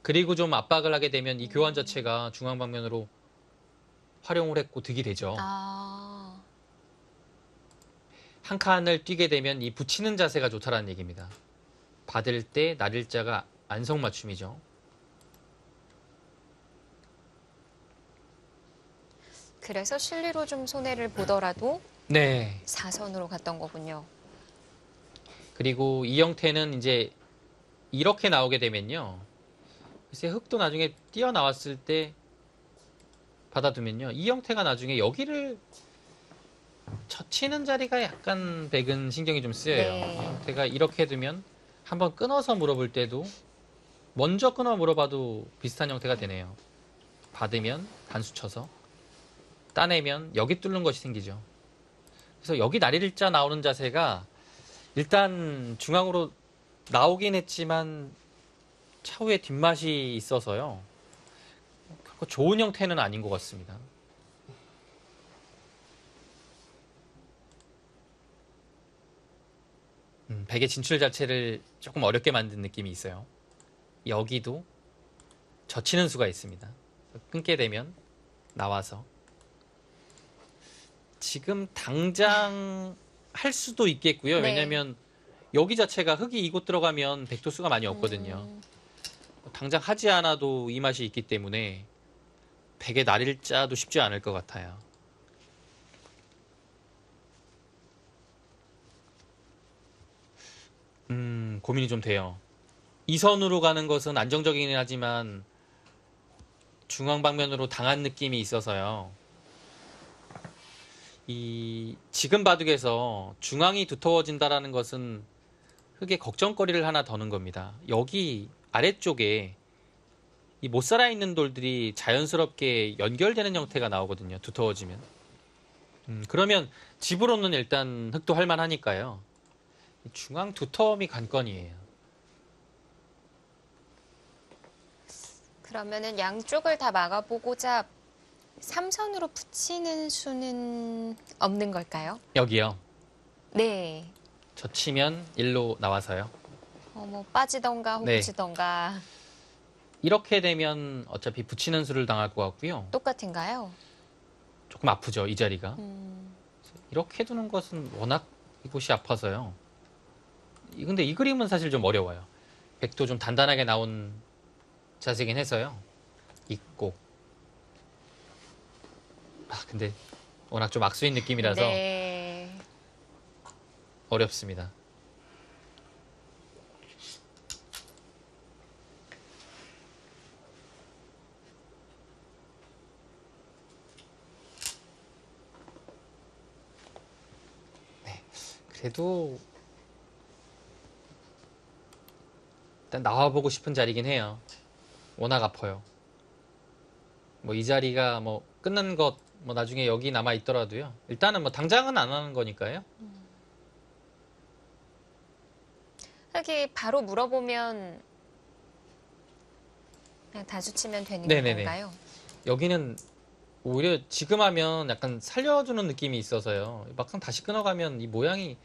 그리고 좀 압박을 하게 되면 이 교환 자체가 중앙 방면으로 활용을 했고 득이 되죠. 한 칸을 뛰게 되면 이 붙이는 자세가 좋다는 얘기입니다. 받을 때 날일자가 안성맞춤이죠. 그래서 실리로 좀 손해를 보더라도 네. 사선으로 갔던 거군요. 그리고 이 형태는 이제 이렇게 나오게 되면요. 글쎄 흑도 나중에 뛰어나왔을 때 받아두면요. 이 형태가 나중에 여기를 젖히는 자리가 약간 백은 신경이 좀 쓰여요. 네. 이 형태가 이렇게 두면 한번 끊어서 물어볼 때도 먼저 끊어 물어봐도 비슷한 형태가 되네요. 받으면 단수 쳐서 따내면 여기 뚫는 것이 생기죠. 그래서 여기 날일자 나오는 자세가 일단 중앙으로 나오긴 했지만 차후에 뒷맛이 있어서요. 결코 좋은 형태는 아닌 것 같습니다. 백의 진출 자체를 조금 어렵게 만든 느낌이 있어요. 여기도 젖히는 수가 있습니다. 끊게 되면 나와서 지금 당장 할 수도 있겠고요. 네. 왜냐하면 여기 자체가 흙이 이곳 들어가면 백도수가 많이 없거든요. 당장 하지 않아도 이 맛이 있기 때문에 백의 날일자도 쉽지 않을 것 같아요. 고민이 좀 돼요. 이 선으로 가는 것은 안정적이긴 하지만 중앙 방면으로 당한 느낌이 있어서요. 이 지금 바둑에서 중앙이 두터워진다라는 것은 흙에 걱정거리를 하나 더는 겁니다. 여기 아래쪽에 이 못 살아 있는 돌들이 자연스럽게 연결되는 형태가 나오거든요. 두터워지면. 그러면 집으로는 일단 흙도 할만하니까요. 중앙 두터움이 관건이에요. 그러면은 양쪽을 다 막아보고자 삼선으로 붙이는 수는 없는 걸까요? 여기요. 네. 젖히면 일로 나와서요. 뭐 빠지던가 네. 혹지던가 이렇게 되면 어차피 붙이는 수를 당할 것 같고요. 똑같은가요? 조금 아프죠, 이 자리가. 음, 이렇게 두는 것은 워낙 이곳이 아파서요. 근데 이 그림은 사실 좀 어려워요. 백도 좀 단단하게 나온 자세긴 해서요. 있고. 근데 워낙 좀 악수인 느낌이라서 네. 어렵습니다. 네. 그래도 일단 나와보고 싶은 자리긴 해요. 워낙 아파요. 뭐 이 자리가 뭐 끝난 것, 뭐 나중에 여기 남아 있더라도요. 일단은 뭐 당장은 안 하는 거니까요. 흙이 바로 물어보면 그냥 다주치면 되는 네네네. 건가요? 여기는 오히려 지금 하면 약간 살려주는 느낌이 있어서요. 막상 다시 끊어가면 이 모양이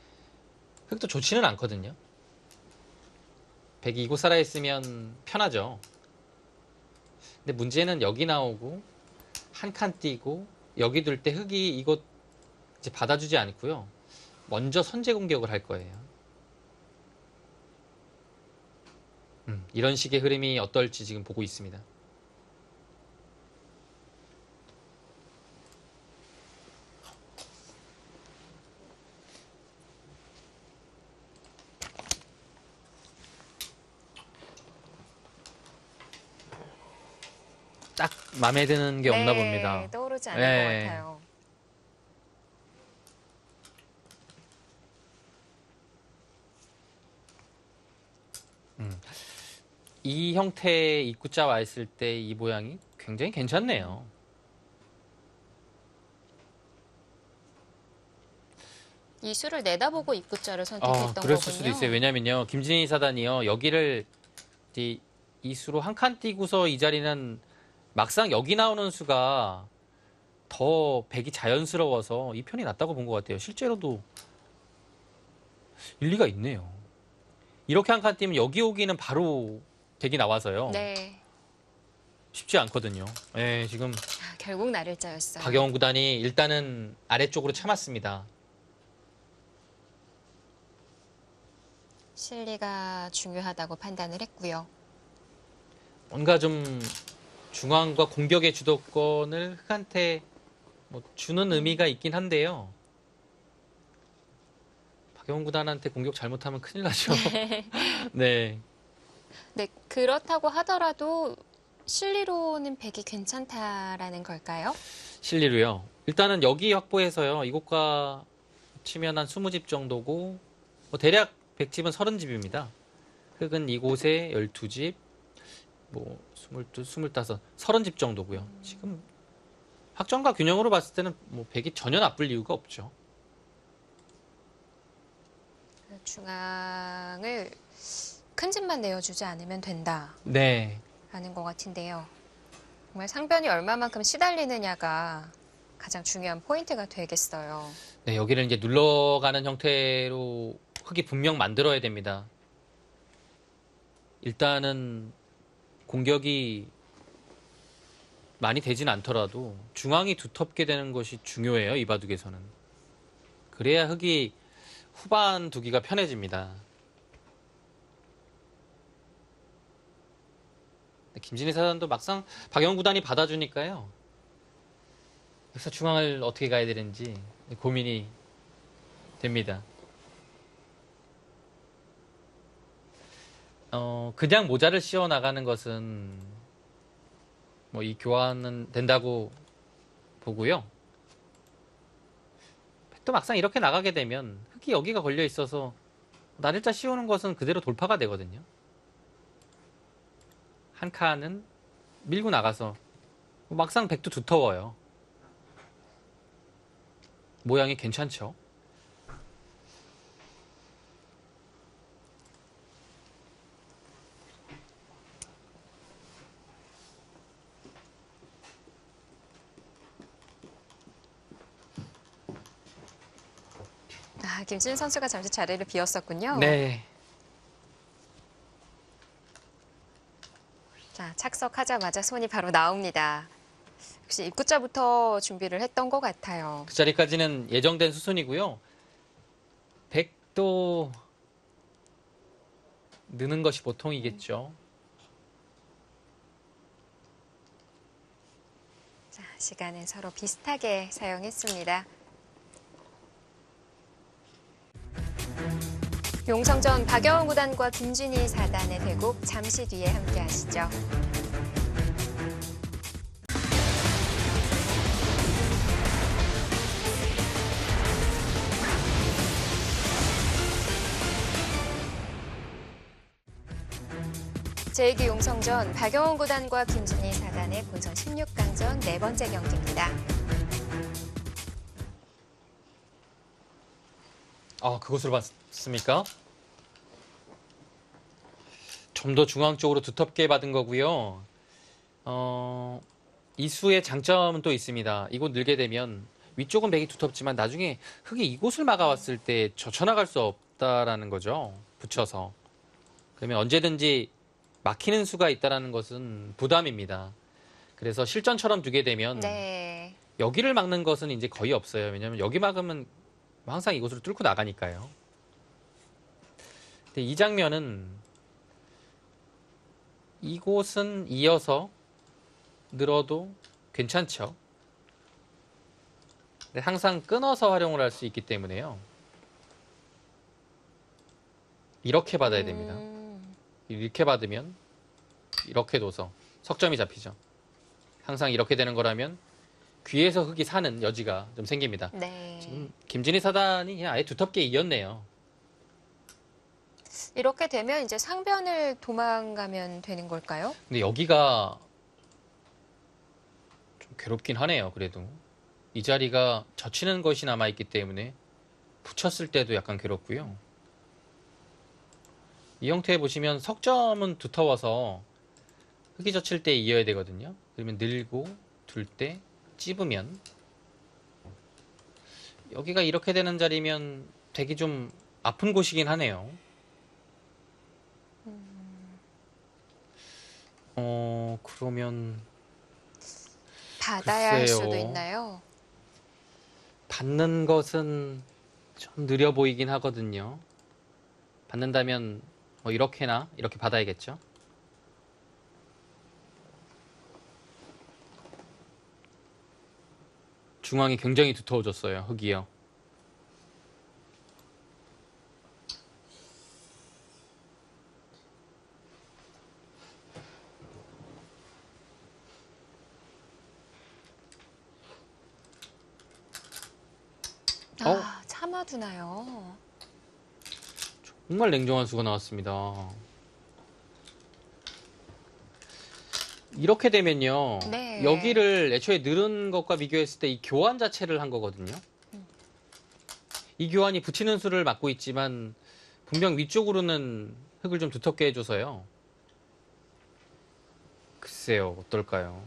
흙도 좋지는 않거든요. 백이 이곳 살아있으면 편하죠. 근데 문제는 여기 나오고 한 칸 띄고 여기 둘 때 흙이 이곳 이제 받아주지 않고요. 먼저 선제 공격을 할 거예요. 이런 식의 흐름이 어떨지 지금 보고 있습니다. 딱 마음에 드는 게 없나 네, 봅니다. 떠오르지 않는 네. 것 같아요. 이 형태의 입구자 와 있을 때 이 모양이 굉장히 괜찮네요. 이 수를 내다보고 입구자를 선택했던 그랬을 거군요. 수도 있어요. 왜냐면요, 김진희 사단이요, 여기를 이 수로 한 칸 띄고서 이 자리는 막상 여기 나오는 수가 더 백이 자연스러워서 이 편이 낫다고 본 것 같아요. 실제로도 일리가 있네요. 이렇게 한 칸 띄면 여기 오기는 바로 백이 나와서요. 네. 쉽지 않거든요. 네, 지금 결국 날일자였어요. 박영훈 구단이 일단은 아래쪽으로 참았습니다. 실리가 중요하다고 판단을 했고요. 뭔가 좀 중앙과 공격의 주도권을 흑한테 뭐 주는 의미가 있긴 한데요. 박영훈 구단한테 공격 잘못하면 큰일 나죠. 네. 네, 그렇다고 하더라도 실리로는 백이 괜찮다라는 걸까요? 실리로요. 일단은 여기 확보해서요. 이곳과 치면 한 20집 정도고 뭐 대략 100집은 30집입니다. 흙은 이곳에 12집, 뭐 22, 25, 30집 정도고요. 지금 확정과 균형으로 봤을 때는 뭐 백이 전혀 나쁠 이유가 없죠. 중앙을 큰 집만 내어주지 않으면 된다라는 네. 것 같은데요. 정말 상변이 얼마만큼 시달리느냐가 가장 중요한 포인트가 되겠어요. 네, 여기를 이제 눌러가는 형태로 흙이 분명 만들어야 됩니다. 일단은 공격이 많이 되진 않더라도 중앙이 두텁게 되는 것이 중요해요. 이 바둑에서는. 그래야 흙이 후반 두기가 편해집니다. 김진희 사단도 막상 박영 구단이 받아주니까요. 여기서 중앙을 어떻게 가야 되는지 고민이 됩니다. 그냥 모자를 씌워 나가는 것은 뭐 이 교환은 된다고 보고요. 또 막상 이렇게 나가게 되면 흙이 여기가 걸려 있어서 날일자 씌우는 것은 그대로 돌파가 되거든요. 한 칸은 밀고 나가서 막상 백도 두터워요. 모양이 괜찮죠? 김진희 선수가 잠시 자리를 비웠었군요. 네. 자, 착석하자마자 손이 바로 나옵니다. 역시 입구자부터 준비를 했던 것 같아요. 그 자리까지는 예정된 수순이고요. 백도 느는 것이 보통이겠죠. 자, 시간은 서로 비슷하게 사용했습니다. 용성전 박영훈 구단과 김진희 사단의 대국 잠시 뒤에 함께 하시죠. 제2기 용성전 박영훈 구단과 김진희 사단의 본선 16강전 네 번째 경기입니다. 그것으로 봤습니까? 좀 더 중앙 쪽으로 두텁게 받은 거고요. 이수의 장점은 또 있습니다. 이곳 늘게 되면 위쪽은 백이 두텁지만 나중에 흙이 이곳을 막아왔을 때 젖혀나갈 수 없다라는 거죠. 붙여서. 그러면 언제든지 막히는 수가 있다는 것은 부담입니다. 그래서 실전처럼 두게 되면 네. 여기를 막는 것은 이제 거의 없어요. 왜냐하면 여기 막으면 항상 이곳으로 뚫고 나가니까요. 근데 이 장면은 이곳은 이어서 늘어도 괜찮죠. 근데 항상 끊어서 활용을 할 수 있기 때문에요. 이렇게 받아야 됩니다. 이렇게 받으면 이렇게 둬서 석점이 잡히죠. 항상 이렇게 되는 거라면 귀에서 흙이 사는 여지가 좀 생깁니다. 네. 지금 김진희 사단이 그냥 아예 두텁게 이겼네요. 이렇게 되면 이제 상변을 도망가면 되는 걸까요? 근데 여기가 좀 괴롭긴 하네요. 그래도 이 자리가 젖히는 것이 남아있기 때문에 붙였을 때도 약간 괴롭고요. 이 형태에 보시면 석점은 두터워서 흙이 젖힐 때 이어야 되거든요. 그러면 늘고 둘 때 찝으면 여기가 이렇게 되는 자리면 되게 좀 아픈 곳이긴 하네요. 그러면 받아야 할 글쎄요. 수도 있나요? 받는 것은 좀 느려 보이긴 하거든요. 받는다면 뭐 이렇게나 이렇게 받아야겠죠. 중앙이 굉장히 두터워졌어요. 흙이요. 참아두나요? 정말 냉정한 수가 나왔습니다. 이렇게 되면요. 네. 여기를 애초에 늘은 것과 비교했을 때 이 교환 자체를 한 거거든요. 이 교환이 붙이는 수를 막고 있지만 분명 위쪽으로는 흙을 좀 두텁게 해줘서요. 글쎄요. 어떨까요?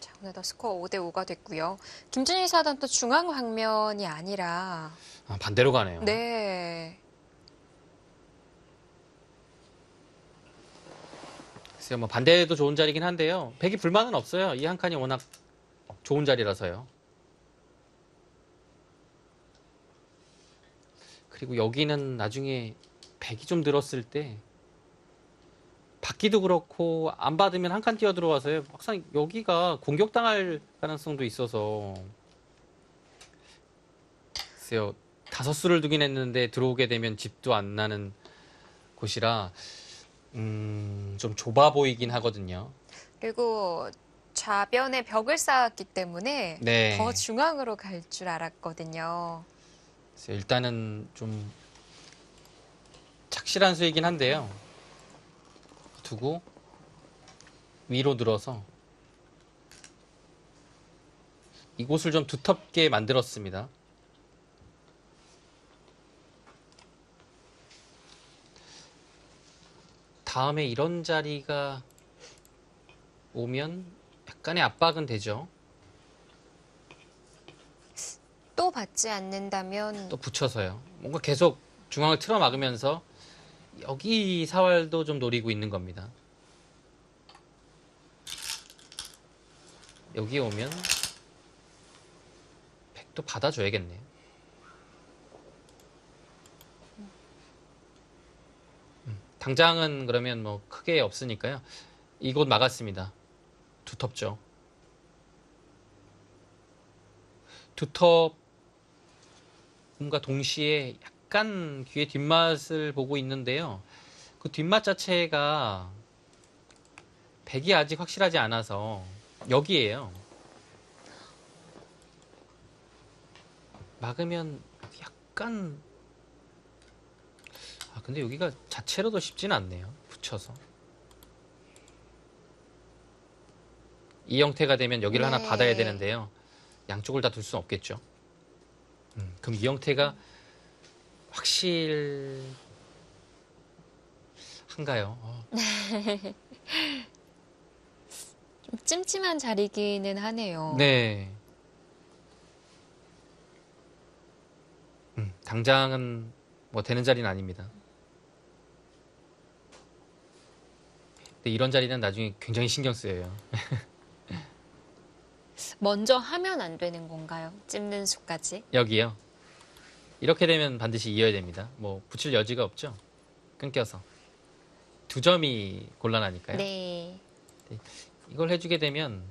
자, 어느덧 스코어 5대5가 됐고요. 김준희 사단 또 중앙 방면이 아니라 반대로 가네요. 네. 글쎄요, 뭐 반대도 좋은 자리긴 한데요. 백이 불만은 없어요. 이 한 칸이 워낙 좋은 자리라서요. 그리고 여기는 나중에 백이 좀 늘었을 때 받기도 그렇고 안 받으면 한 칸 뛰어 들어와서요. 막상 여기가 공격당할 가능성도 있어서 글쎄요. 다섯 수를 두긴 했는데 들어오게 되면 집도 안 나는 곳이라 좀 좁아 보이긴 하거든요. 그리고 좌변에 벽을 쌓았기 때문에 네. 더 중앙으로 갈 줄 알았거든요. 그래서 일단은 좀 착실한 수이긴 한데요. 두고 위로 늘어서 이곳을 좀 두텁게 만들었습니다. 다음에 이런 자리가 오면 약간의 압박은 되죠. 또 받지 않는다면 또 붙여서요. 뭔가 계속 중앙을 틀어 막으면서 여기 사활도 좀 노리고 있는 겁니다. 여기 오면 백도 받아줘야겠네요. 당장은 그러면 뭐 크게 없으니까요. 이곳 막았습니다. 두텁죠. 두텁음과 동시에 약간 귀의 뒷맛을 보고 있는데요. 그 뒷맛 자체가 백이 아직 확실하지 않아서 여기에요. 막으면 약간 근데 여기가 자체로도 쉽진 않네요. 붙여서 이 형태가 되면 여기를 하나 받아야 되는데요. 양쪽을 다 둘 수는 없겠죠. 그럼 이 형태가 확실한가요? 좀 찜찜한 자리기는 하네요. 네. 당장은 뭐 되는 자리는 아닙니다. 근데 이런 자리는 나중에 굉장히 신경 쓰여요. 먼저 하면 안 되는 건가요? 찝는 수까지? 여기요. 이렇게 되면 반드시 이어야 됩니다. 뭐 붙일 여지가 없죠. 끊겨서. 두 점이 곤란하니까요. 네. 이걸 해주게 되면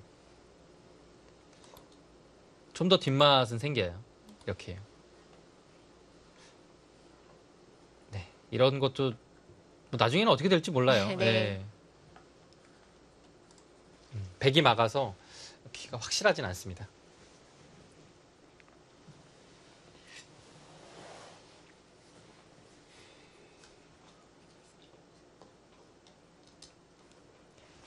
좀 더 뒷맛은 생겨요. 이렇게요. 네. 이런 것도 뭐 나중에는 어떻게 될지 몰라요. 네. 네. 백이 막아서 기가 확실하진 않습니다.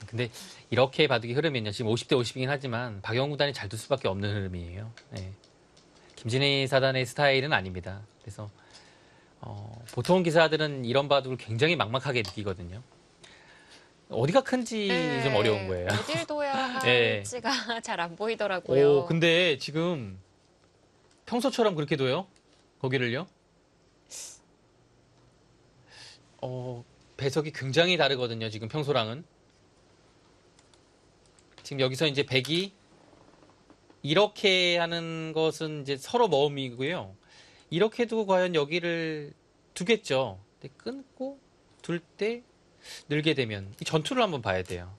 근데 이렇게 바둑이 흐르면요. 지금 50대 50이긴 하지만 박영훈 구단이 잘 둘 수밖에 없는 흐름이에요. 네. 김진희 사단의 스타일은 아닙니다. 그래서 보통 기사들은 이런 바둑을 굉장히 막막하게 느끼거든요. 어디가 큰지 좀 어려운 거예요. 어딜 둬야 네. 할지가 잘 안 보이더라고요. 근데 지금 평소처럼 그렇게 둬요? 거기를요? 배석이 굉장히 다르거든요. 지금 평소랑은. 지금 여기서 이제 백이 이렇게 하는 것은 이제 서로 머음이고요. 이렇게 두고 과연 여기를 두겠죠. 근데 끊고 둘 때 늘게 되면 이 전투를 한번 봐야 돼요.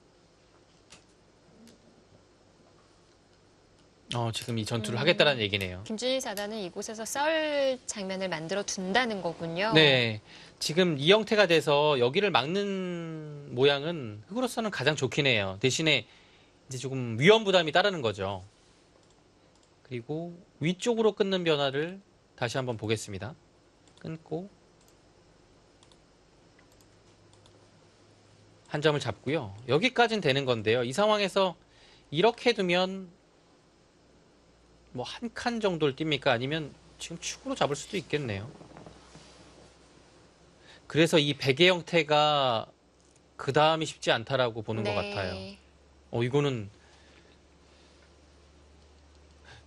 지금 이 전투를 하겠다는 얘기네요. 김준희 사단은 이곳에서 싸울 장면을 만들어 둔다는 거군요. 네. 지금 이 형태가 돼서 여기를 막는 모양은 흑으로서는 가장 좋긴 해요. 대신에 이제 조금 위험 부담이 따르는 거죠. 그리고 위쪽으로 끊는 변화를 다시 한번 보겠습니다. 끊고 한 점을 잡고요. 여기까지는 되는 건데요. 이 상황에서 이렇게 두면 뭐 한 칸 정도를 띱니까? 아니면 지금 축으로 잡을 수도 있겠네요. 그래서 이 베개 형태가 그 다음이 쉽지 않다라고 보는 것 같아요. 이거는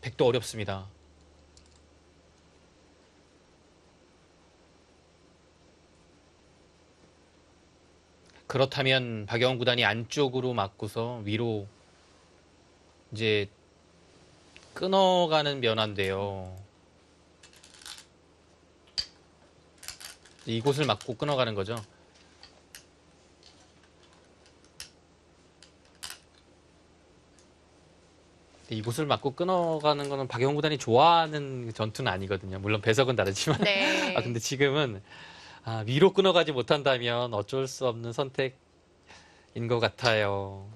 백도 어렵습니다. 그렇다면 박영훈 구단이 안쪽으로 맞고서 위로 이제 끊어가는 변화인데요. 이곳을 맞고 끊어가는 거죠. 이곳을 맞고 끊어가는 거는 박영훈 구단이 좋아하는 전투는 아니거든요. 물론 배석은 다르지만. 네. 근데 지금은 위로 끊어가지 못한다면 어쩔 수 없는 선택인 것 같아요.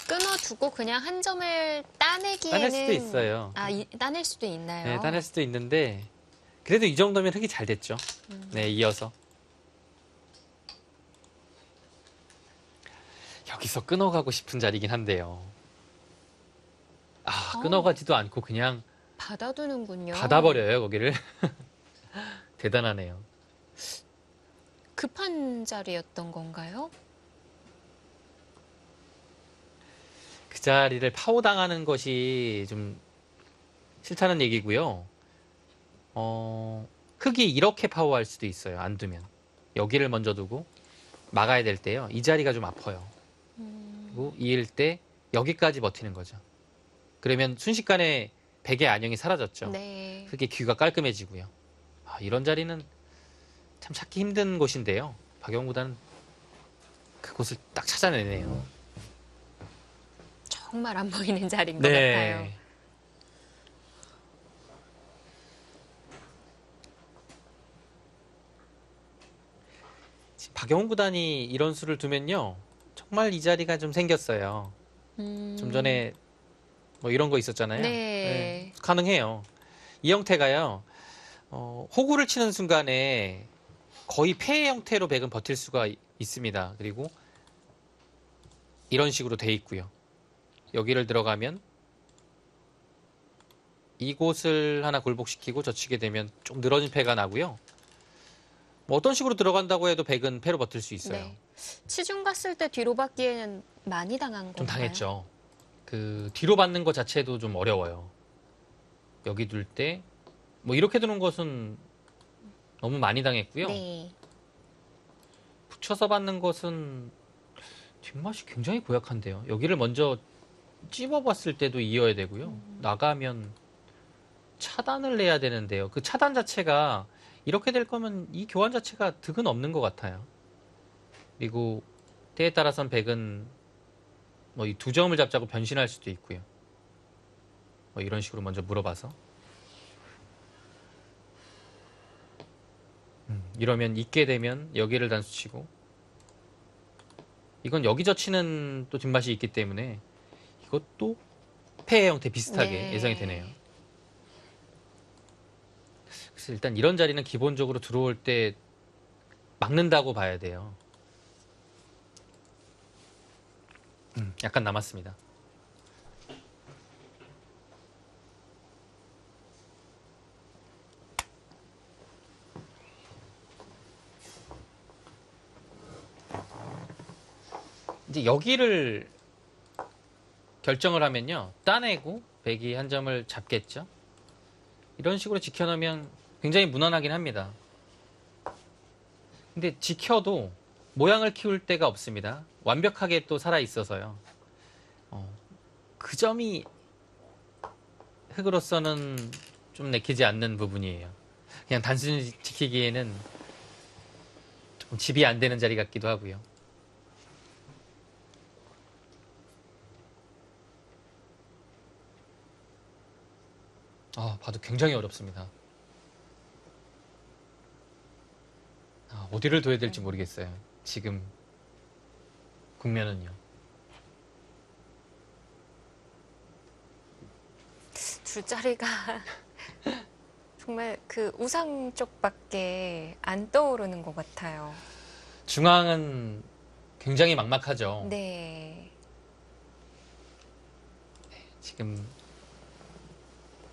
끊어두고 그냥 한 점을 따내기에는 따낼 수도 있어요. 따낼 수도 있나요? 네, 따낼 수도 있는데 그래도 이 정도면 흙이 잘 됐죠. 네, 이어서. 여기서 끊어가고 싶은 자리긴 한데요. 끊어가지도 않고 그냥 받아두는군요. 받아버려요, 거기를. 대단하네요. 급한 자리였던 건가요? 그 자리를 파고당하는 것이 좀 싫다는 얘기고요. 흙이 이렇게 파워할 수도 있어요. 안 두면. 여기를 먼저 두고 막아야 될 때요. 이 자리가 좀 아파요. 그리고 이을 때 여기까지 버티는 거죠. 그러면 순식간에 백의 안형이 사라졌죠. 네. 흙의 귀가 깔끔해지고요. 이런 자리는 참 찾기 힘든 곳인데요. 박영훈 구단은 그곳을 딱 찾아내네요. 정말 안 보이는 자리인 것 같아요. 박영훈 구단이 이런 수를 두면요. 정말 이 자리가 좀 생겼어요. 좀 전에 뭐 이런 거 있었잖아요. 네. 가능해요. 이 형태가요. 호구를 치는 순간에 거의 폐의 형태로 백은 버틸 수가 있습니다. 그리고 이런 식으로 돼 있고요. 여기를 들어가면 이곳을 하나 굴복시키고 젖히게 되면 좀 늘어진 패가 나고요. 뭐 어떤 식으로 들어간다고 해도 백은 패로 버틸 수 있어요. 네. 치중 갔을 때 뒤로 받기에는 많이 당한 건가요? 좀 당했죠. 그 뒤로 받는 것 자체도 좀 어려워요. 여기 둘 때 뭐 이렇게 두는 것은 너무 많이 당했고요. 네. 붙여서 받는 것은 뒷맛이 굉장히 고약한데요. 여기를 먼저 찝어봤을 때도 이어야 되고요. 나가면 차단을 내야 되는데요. 그 차단 자체가 이렇게 될 거면 이 교환 자체가 득은 없는 것 같아요. 그리고 때에 따라선 백은 뭐 이 두 점을 잡자고 변신할 수도 있고요. 뭐 이런 식으로 먼저 물어봐서 이러면 있게 되면 여기를 단수치고 이건 여기 젖히는 또 뒷맛이 있기 때문에 이것도 패의 형태 비슷하게 네. 예상이 되네요. 그래서 일단 이런 자리는 기본적으로 들어올 때 막는다고 봐야 돼요. 약간 남았습니다. 이제 여기를 결정을 하면요. 따내고 백이 한 점을 잡겠죠. 이런 식으로 지켜놓으면 굉장히 무난하긴 합니다. 근데 지켜도 모양을 키울 데가 없습니다. 완벽하게 또 살아있어서요. 그 점이 흙으로서는 좀 내키지 않는 부분이에요. 그냥 단순히 지키기에는 좀 집이 안 되는 자리 같기도 하고요. 봐도 굉장히 어렵습니다. 어디를 둬야 될지 모르겠어요. 지금 국면은요. 두 자리가 정말 그 우상 쪽밖에 안 떠오르는 것 같아요. 중앙은 굉장히 막막하죠. 네. 지금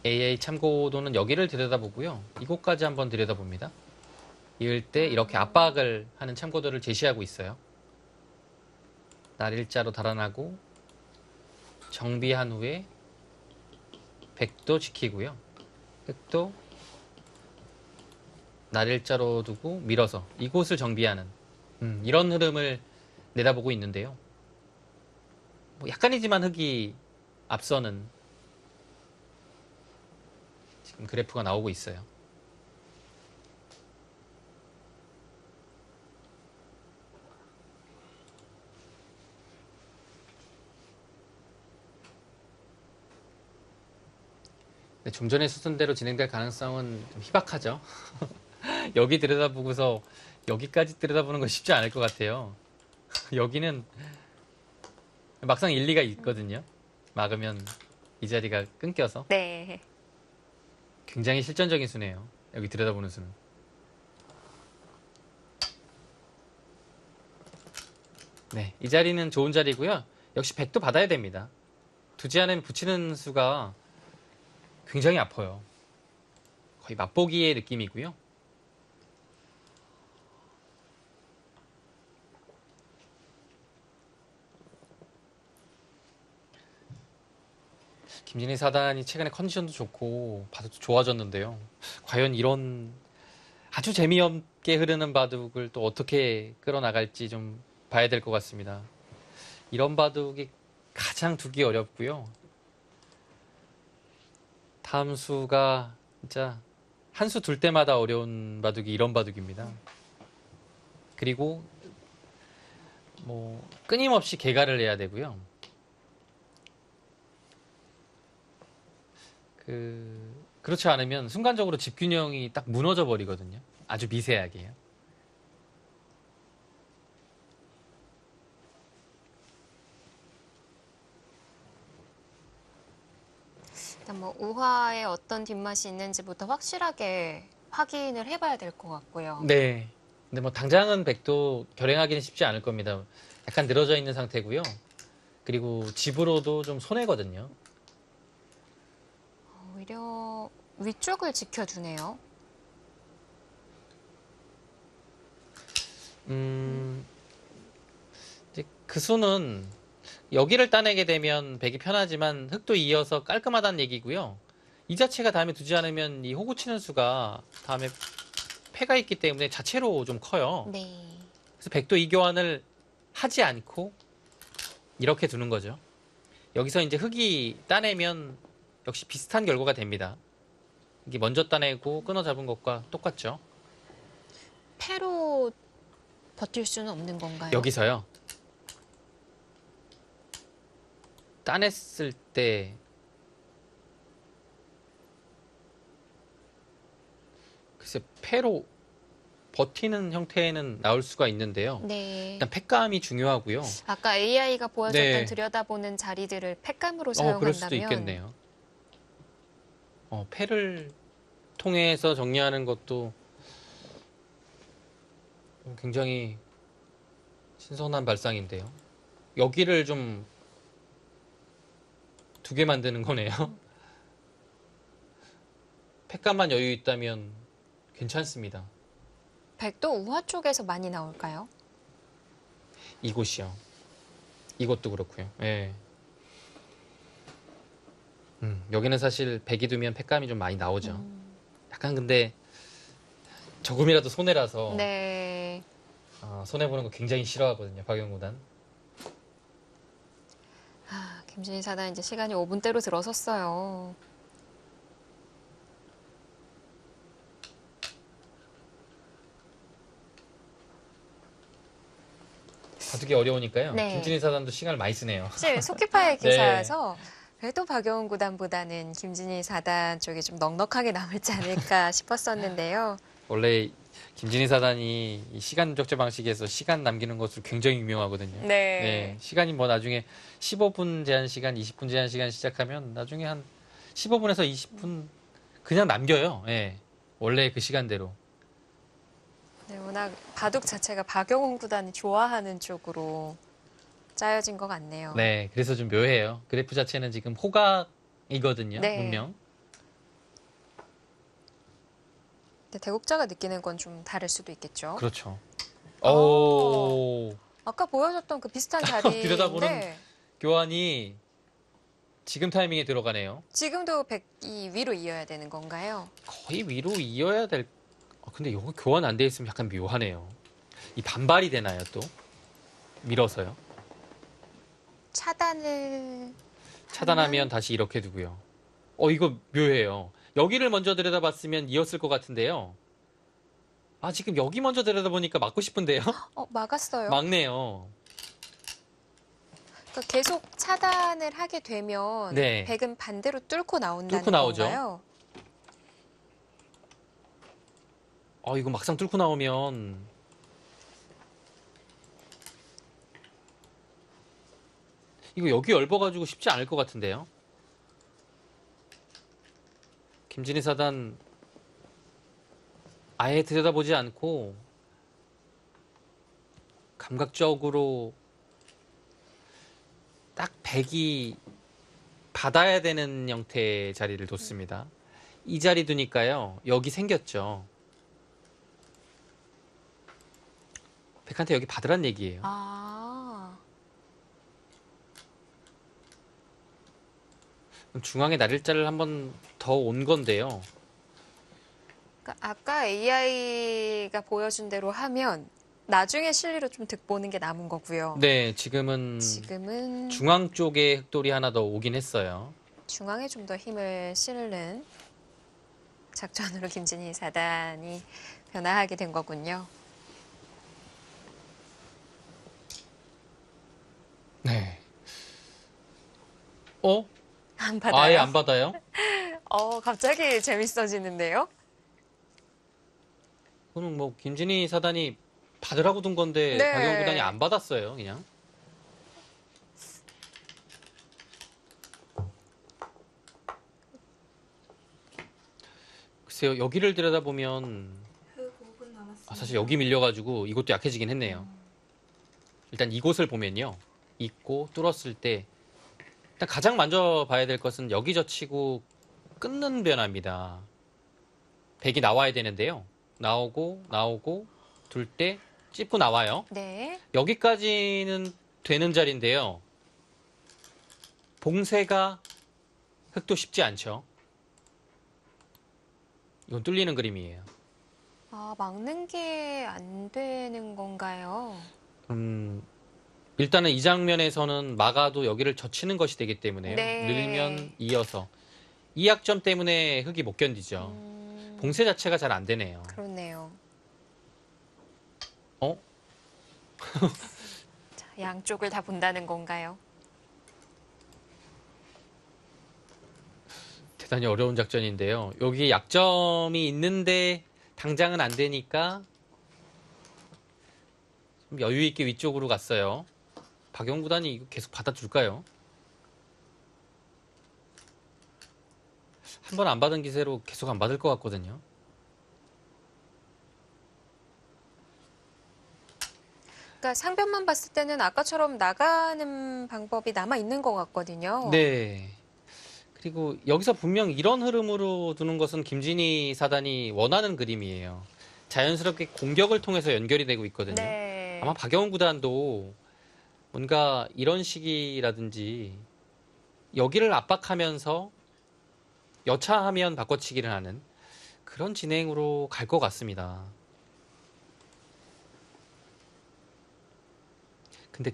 AA 참고도는 여기를 들여다보고요. 이곳까지 한번 들여다봅니다. 이을 때 이렇게 압박을 하는 참고도를 제시하고 있어요. 날 일자로 달아나고 정비한 후에 백도 지키고요. 흑도 날일자로 두고 밀어서 이곳을 정비하는 이런 흐름을 내다보고 있는데요. 뭐 약간이지만 흑이 앞서는 지금 그래프가 나오고 있어요. 네, 좀 전에 쓰던 대로 진행될 가능성은 좀 희박하죠. 여기 들여다보고서 여기까지 들여다보는 거 쉽지 않을 것 같아요. 여기는 막상 일리가 있거든요. 막으면 이 자리가 끊겨서 네. 굉장히 실전적인 수네요. 여기 들여다보는 수는. 네, 이 자리는 좋은 자리고요. 역시 백도 받아야 됩니다. 두지 않으면 붙이는 수가 굉장히 아파요. 거의 맛보기의 느낌이고요. 김진희 사단이 최근에 컨디션도 좋고 바둑도 좋아졌는데요. 과연 이런 아주 재미없게 흐르는 바둑을 또 어떻게 끌어나갈지 좀 봐야 될 것 같습니다. 이런 바둑이 가장 두기 어렵고요. 다음 수가 진짜 한 수 둘 때마다 어려운 바둑이 이런 바둑입니다. 그리고 뭐 끊임없이 개가를 해야 되고요. 그렇지 않으면 순간적으로 집균형이 딱 무너져 버리거든요. 아주 미세하게요. 일단 뭐 우화에 어떤 뒷맛이 있는지부터 확실하게 확인을 해봐야 될 것 같고요. 네. 근데 뭐 당장은 백도 결행하기는 쉽지 않을 겁니다. 약간 늘어져 있는 상태고요. 그리고 집으로도 좀 손해거든요. 오히려 위쪽을 지켜주네요. 이제 그 수는 여기를 따내게 되면 백이 편하지만 흑도 이어서 깔끔하다는 얘기고요. 이 자체가 다음에 두지 않으면 이 호구 치는 수가 다음에 패가 있기 때문에 자체로 좀 커요. 네. 그래서 백도 이 교환을 하지 않고 이렇게 두는 거죠. 여기서 이제 흑이 따내면 역시 비슷한 결과가 됩니다. 이게 먼저 따내고 끊어 잡은 것과 똑같죠. 패로 버틸 수는 없는 건가요? 여기서요. 따냈을 때 글쎄 패로 버티는 형태는 나올 수가 있는데요. 네. 일단 팩감이 중요하고요. 아까 AI가 보여줬던 네. 들여다보는 자리들을 팩감으로 그럴 수도 사용한다면 있겠네요. 패를 통해서 정리하는 것도 굉장히 신선한 발상인데요. 여기를 좀 두게 만드는 거네요. 팩감만 여유 있다면 괜찮습니다. 백도 우화 쪽에서 많이 나올까요? 이곳이요. 이것도 그렇고요. 예. 여기는 사실 백이 두면 팩감이 좀 많이 나오죠. 약간 근데 조금이라도 손해라서 네. 손해보는 거 굉장히 싫어하거든요. 박영구단. 김진희 사단 이제 시간이 5분대로 들어섰어요. 바둑이 어려우니까요. 네. 김진희 사단도 시간을 많이 쓰네요. 사실 소키파의 기사여서 그래도 박영훈 구단보다는 김진희 사단 쪽이 좀 넉넉하게 남을지 않을까 싶었었는데요. 원래 김진희 사단이 이 시간 적재 방식에서 시간 남기는 것으로 굉장히 유명하거든요. 네. 시간이 뭐 나중에 15분 제한 시간, 20분 제한 시간 시작하면 나중에 한 15분에서 20분 그냥 남겨요. 예. 원래 그 시간대로. 네, 워낙 바둑 자체가 박영훈 구단이 좋아하는 쪽으로 짜여진 것 같네요. 네, 그래서 좀 묘해요. 그래프 자체는 지금 호각이거든요. 네. 분명. 근데 대국자가 느끼는 건 좀 다를 수도 있겠죠. 그렇죠. 어. 오, 아까 보여줬던 그 비슷한 자리인데 들여다보는 교환이 지금 타이밍에 들어가네요. 지금도 100이 위로 이어야 되는 건가요? 거의 위로 이어야 될. 근데 이거 교환 안 돼 있으면 약간 묘하네요. 이 반발이 되나요 또? 밀어서요. 차단을 차단하면 다시 이렇게 두고요. 이거 묘해요. 여기를 먼저 들여다봤으면 이었을 것 같은데요. 지금 여기 먼저 들여다보니까 막고 싶은데요. 막았어요. 막네요. 그러니까 계속 차단을 하게 되면 네. 100은 반대로 뚫고 나온다는 뚫고 나오죠. 건가요? 이거 막상 뚫고 나오면 이거 여기 넓어가지고 쉽지 않을 것 같은데요. 김진희 사단 아예 들여다보지 않고 감각적으로 딱 100이 받아야 되는 형태의 자리를 뒀습니다. 이 자리 두니까요. 여기 생겼죠. 100한테 여기 받으란 얘기예요. 그럼 중앙에 날일자를 한번 더 온 건데요. 그러니까 아까 AI가 보여준 대로 하면 나중에 실리로 좀 득보는 게 남은 거고요. 네, 지금은 중앙 쪽에 흑돌이 하나 더 오긴 했어요. 중앙에 좀 더 힘을 실는 작전으로 김진희 사단이 변화하게 된 거군요. 네. 안 받아요? 아예 안 받아요? 갑자기 재밌어지는데요? 그거는 뭐 김진희 사단이 받으라고 둔 건데 네. 박영 구단이 안 받았어요, 그냥. 글쎄요, 여기를 들여다보면 사실 여기 밀려가지고 이것도 약해지긴 했네요. 일단 이곳을 보면요. 있고 뚫었을 때 일단 가장 먼저 봐야 될 것은 여기 젖히고 끊는 변화입니다. 100이 나와야 되는데요. 나오고 둘 때 찝고 나와요. 네. 여기까지는 되는 자리인데요. 봉쇄가 흑도 쉽지 않죠. 이건 뚫리는 그림이에요. 막는 게 안 되는 건가요? 일단은 이 장면에서는 막아도 여기를 젖히는 것이 되기 때문에요. 네. 늘면 이어서. 이 약점 때문에 흑이 못 견디죠. 봉쇄 자체가 잘 안 되네요. 그렇네요. 어? 자, 양쪽을 다 본다는 건가요? 대단히 어려운 작전인데요. 여기 약점이 있는데 당장은 안 되니까 좀 여유 있게 위쪽으로 갔어요. 박영 구단이 이거 계속 받아줄까요? 한 번 안 받은 기세로 계속 안 받을 것 같거든요. 그러니까 상변만 봤을 때는 아까처럼 나가는 방법이 남아 있는 것 같거든요. 네. 그리고 여기서 분명 이런 흐름으로 두는 것은 김진희 사단이 원하는 그림이에요. 자연스럽게 공격을 통해서 연결이 되고 있거든요. 네. 아마 박영훈 구단도 뭔가 이런 식이라든지 여기를 압박하면서 여차하면 바꿔치기를 하는 그런 진행으로 갈 것 같습니다. 근데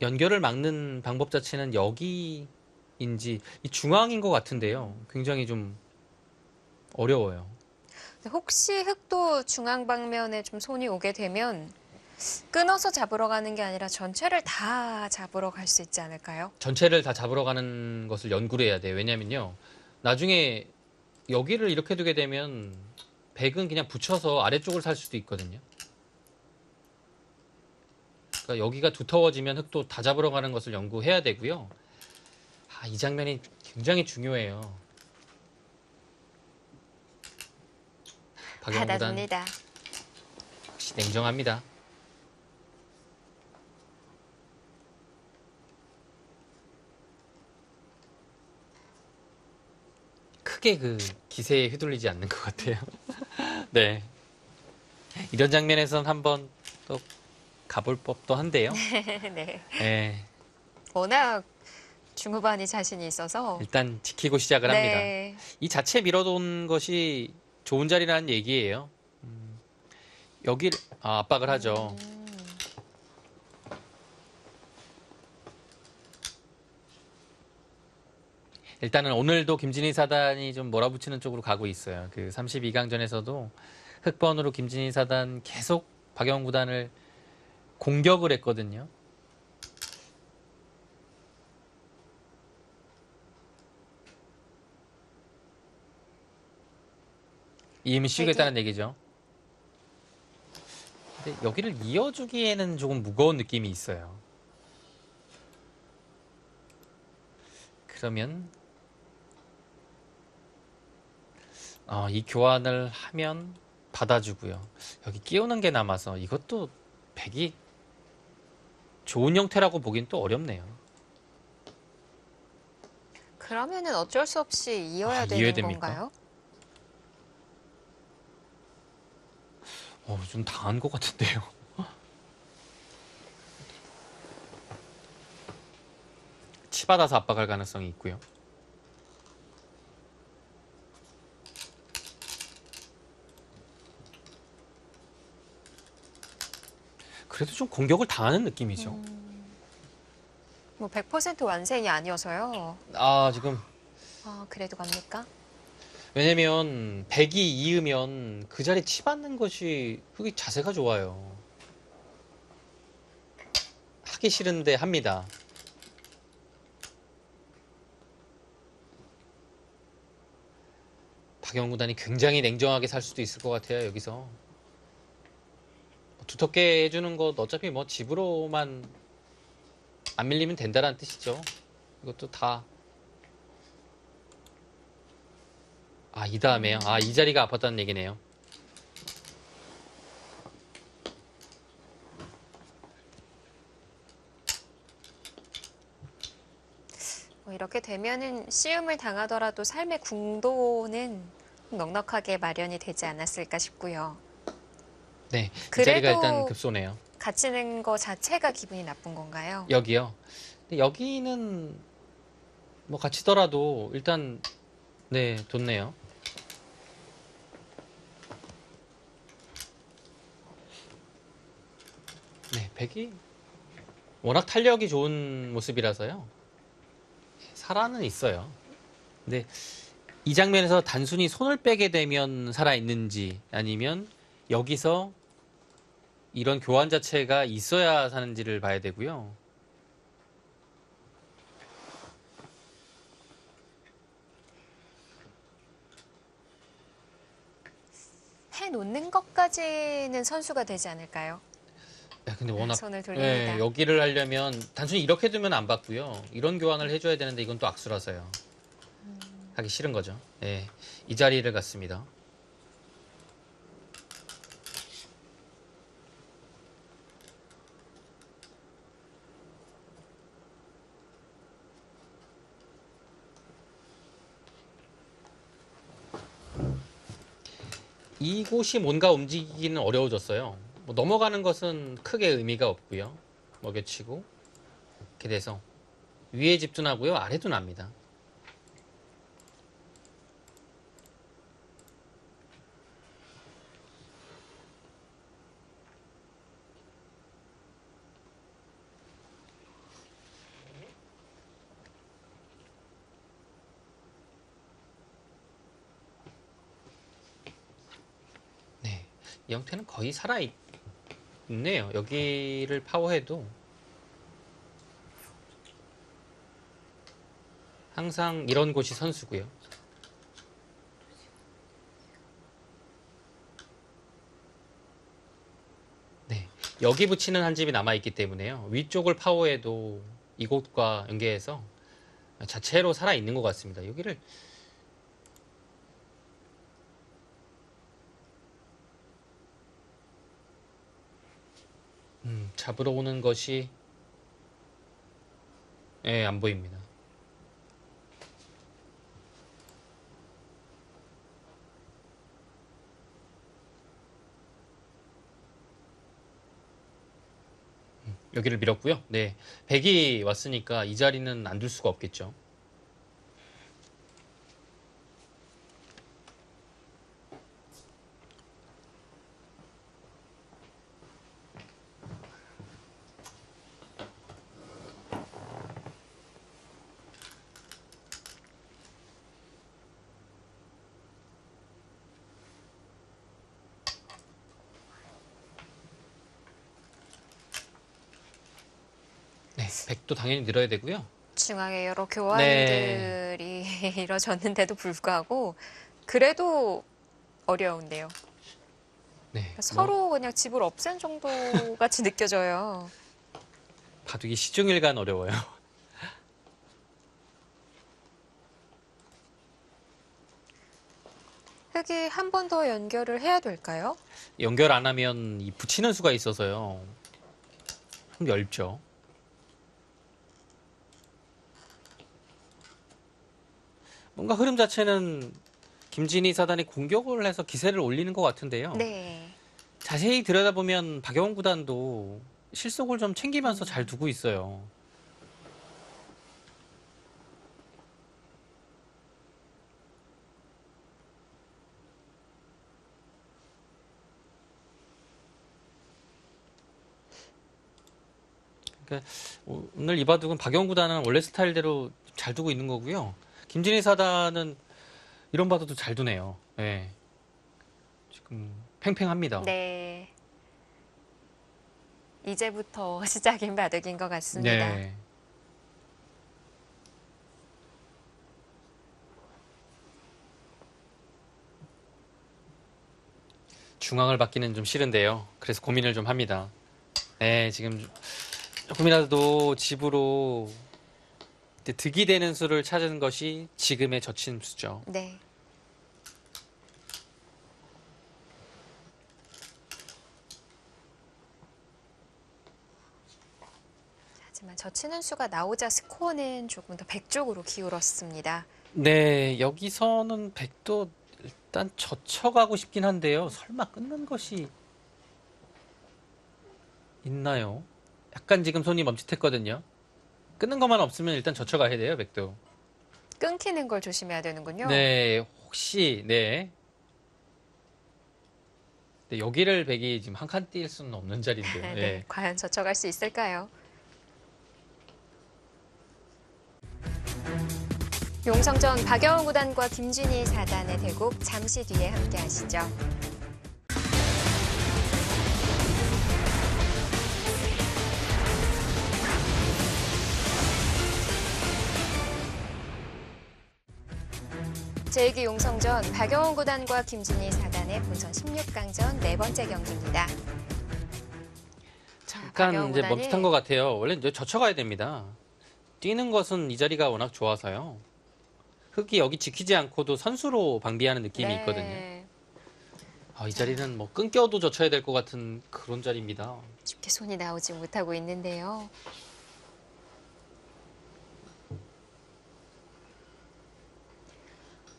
연결을 막는 방법 자체는 여기인지 이 중앙인 것 같은데요. 굉장히 좀 어려워요. 혹시 흑도 중앙 방면에 좀 손이 오게 되면 끊어서 잡으러 가는 게 아니라 전체를 다 잡으러 갈 수 있지 않을까요? 전체를 다 잡으러 가는 것을 연구를 해야 돼요. 왜냐면요. 나중에 여기를 이렇게 두게 되면 백은 그냥 붙여서 아래쪽을 살 수도 있거든요. 그러니까 여기가 두터워지면 흑도 다 잡으러 가는 것을 연구해야 되고요. 이 장면이 굉장히 중요해요. 박영구 구단 받아줍니다. 역시 냉정합니다. 크게 그 기세에 휘둘리지 않는 것 같아요. 네. 이런 장면에선 한번 또 가볼 법도 한데요. 네. 네. 워낙 중후반이 자신이 있어서. 일단 지키고 시작을 합니다. 네. 이 자체 밀어둔 것이 좋은 자리라는 얘기예요. 여기 압박을 하죠. 일단은 오늘도 김진희 사단이 좀 몰아붙이는 쪽으로 가고 있어요. 그 32강전에서도 흑번으로 김진희 사단 계속 박영 구단을 공격을 했거든요. 이임을 씌우겠다는 얘기죠. 근데 여기를 이어주기에는 조금 무거운 느낌이 있어요. 그러면 이 교환을 하면 받아주고요. 여기 끼우는 게 남아서 이것도 백이 좋은 형태라고 보긴 또 어렵네요. 그러면은 어쩔 수 없이 이어야 이어야 되는 됩니까? 건가요? 좀 당한 것 같은데요. 치받아서 압박할 가능성이 있고요. 그래도 좀 공격을 당하는 느낌이죠. 뭐 100% 완승이 아니어서요. 지금 그래도 갑니까? 왜냐면 백이 이으면 그 자리 치받는 것이 그게 자세가 좋아요. 하기 싫은데 합니다. 박영 구단이 굉장히 냉정하게 살 수도 있을 것 같아요. 여기서 두텁게 해주는 것 어차피 뭐 집으로만 안 밀리면 된다는 뜻이죠. 이것도 다. 이 다음에요. 이 자리가 아팠다는 얘기네요. 뭐 이렇게 되면은 시움을 당하더라도 삶의 궁도는 넉넉하게 마련이 되지 않았을까 싶고요. 네, 이 자리가 일단 그래도 급소네요. 갇히는 거 자체가 기분이 나쁜 건가요? 여기요. 근데 여기는 뭐 갇히더라도 일단 네, 좋네요. 네, 백이 워낙 탄력이 좋은 모습이라서요. 살아는 있어요. 근데 이 장면에서 단순히 손을 빼게 되면 살아있는지 아니면 여기서 이런 교환 자체가 있어야 사는지를 봐야 되고요. 해놓는 것까지는 선수가 되지 않을까요? 근데 워낙 손을 돌립니다. 여기를 하려면 단순히 이렇게 두면 안 받고요. 이런 교환을 해줘야 되는데 이건 또 악수라서요. 하기 싫은 거죠. 네, 이 자리를 갔습니다. 이곳이 뭔가 움직이기는 어려워졌어요. 뭐 넘어가는 것은 크게 의미가 없고요. 먹여치고 이렇게 돼서 위에 집중하고요. 아래도 납니다. 네, 이 형태는 거의 살아있네요. 여기를 파워해도 항상 이런 곳이 선수고요. 네, 여기 붙이는 한 집이 남아있기 때문에요. 위쪽을 파워해도 이곳과 연계해서 자체로 살아있는 것 같습니다. 여기를 잡으러 오는 것이 안 보입니다. 여기를 밀었고요. 네, 백이 왔으니까 이 자리는 안 둘 수가 없겠죠. 네, 백도 당연히 늘어야 되고요. 중앙에 여러 교환들이 이뤄졌는데도 불구하고 그래도 어려운데요. 네, 그러니까 서로 그냥 집을 없앤 정도 같이 느껴져요. 바둑이 시중일간 어려워요. 흙이 한 번 더 연결을 해야 될까요? 연결 안 하면 이 붙이는 수가 있어서요. 좀 얇죠. 뭔가 흐름 자체는 김진희 사단이 공격을 해서 기세를 올리는 것 같은데요. 네. 자세히 들여다보면 박영훈 구단도 실속을 좀 챙기면서 잘 두고 있어요. 그러니까 오늘 이 바둑은 박영훈 구단은 원래 스타일대로 잘 두고 있는 거고요. 김진희 사단은 이런 바둑도 잘 두네요. 네. 지금 팽팽합니다. 네. 이제부터 시작인 바둑인 것 같습니다. 네. 중앙을 받기는 좀 싫은데요. 그래서 고민을 좀 합니다. 네, 지금 조금이라도 집으로 득이 되는 수를 찾은 것이 지금의 저침수죠. 네. 하지만 젖히는 수가 나오자 스코어는 조금 더 백 쪽으로 기울었습니다. 네, 여기서는 백도 일단 젖혀가고 싶긴 한데요. 설마 끊는 것이 있나요? 약간 지금 손이 멈칫했거든요. 끊는 것만 없으면 일단 젖혀가야 돼요, 백도. 끊기는 걸 조심해야 되는군요. 네, 혹시, 네. 네, 여기를 백이 지금 한 칸 뛸 수는 없는 자리인데요. 네. 네. 과연 젖혀갈 수 있을까요? 용성전 박영훈 구단과 김진희 사단의 대국 잠시 뒤에 함께 하시죠. 제2기 용성전 박영훈 구단과 김진희 사단의 본선 16강전 네 번째 경기입니다. 잠깐 박영훈 이제 구단이- 멈칫한 것 같아요. 원래 이제 젖혀가야 됩니다. 뛰는 것은 이 자리가 워낙 좋아서요. 흙이 여기 지키지 않고도 선수로 방비하는 느낌이 네. 있거든요. 이 자리는 뭐 끊겨도 젖혀야 될 것 같은 그런 자리입니다. 쉽게 손이 나오지 못하고 있는데요.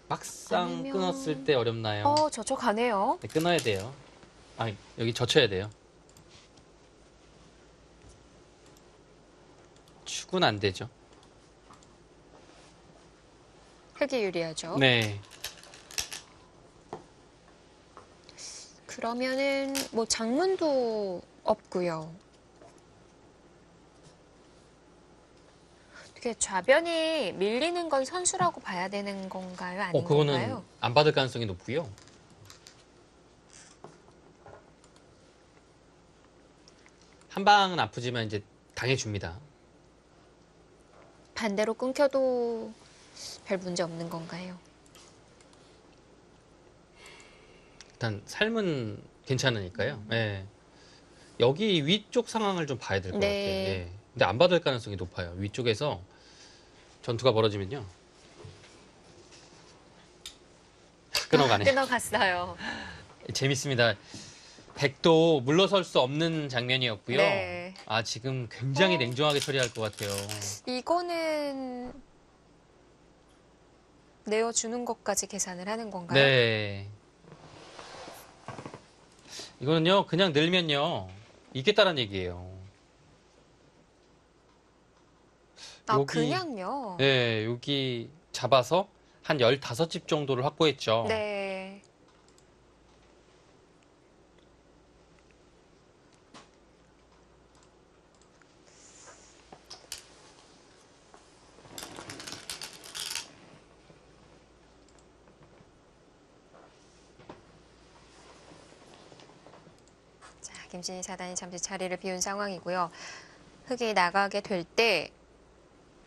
막상 아니면- 끊었을 때 어렵나요? 젖혀가네요. 네, 끊어야 돼요. 여기 젖혀야 돼요. 축은 안 되죠. 흙이 유리하죠. 네. 그러면은 뭐 장문도 없고요. 어떻게 좌변이 밀리는 건 선수라고 봐야 되는 건가요? 아닌 그거는 건가요? 안 받을 가능성이 높고요. 한 방은 아프지만 이제 당해줍니다. 반대로 끊겨도 별 문제 없는 건가요? 일단 삶은 괜찮으니까요. 예. 여기 위쪽 상황을 좀 봐야 될 것 네. 같아요. 예. 근데 안 받을 가능성이 높아요. 위쪽에서 전투가 벌어지면요. 끊어가네요. 끊어갔어요. 재밌습니다. 백도 물러설 수 없는 장면이었고요. 네. 지금 굉장히 냉정하게 처리할 것 같아요. 이거는 내어주는 것까지 계산을 하는 건가요? 네. 이거는요, 그냥 늘면요, 이겠다는 얘기예요. 아, 여기, 그냥요? 네, 여기 잡아서 한 15집 정도를 확보했죠. 네. 자, 김진희 사단이 잠시 자리를 비운 상황이고요. 흙이 나가게 될 때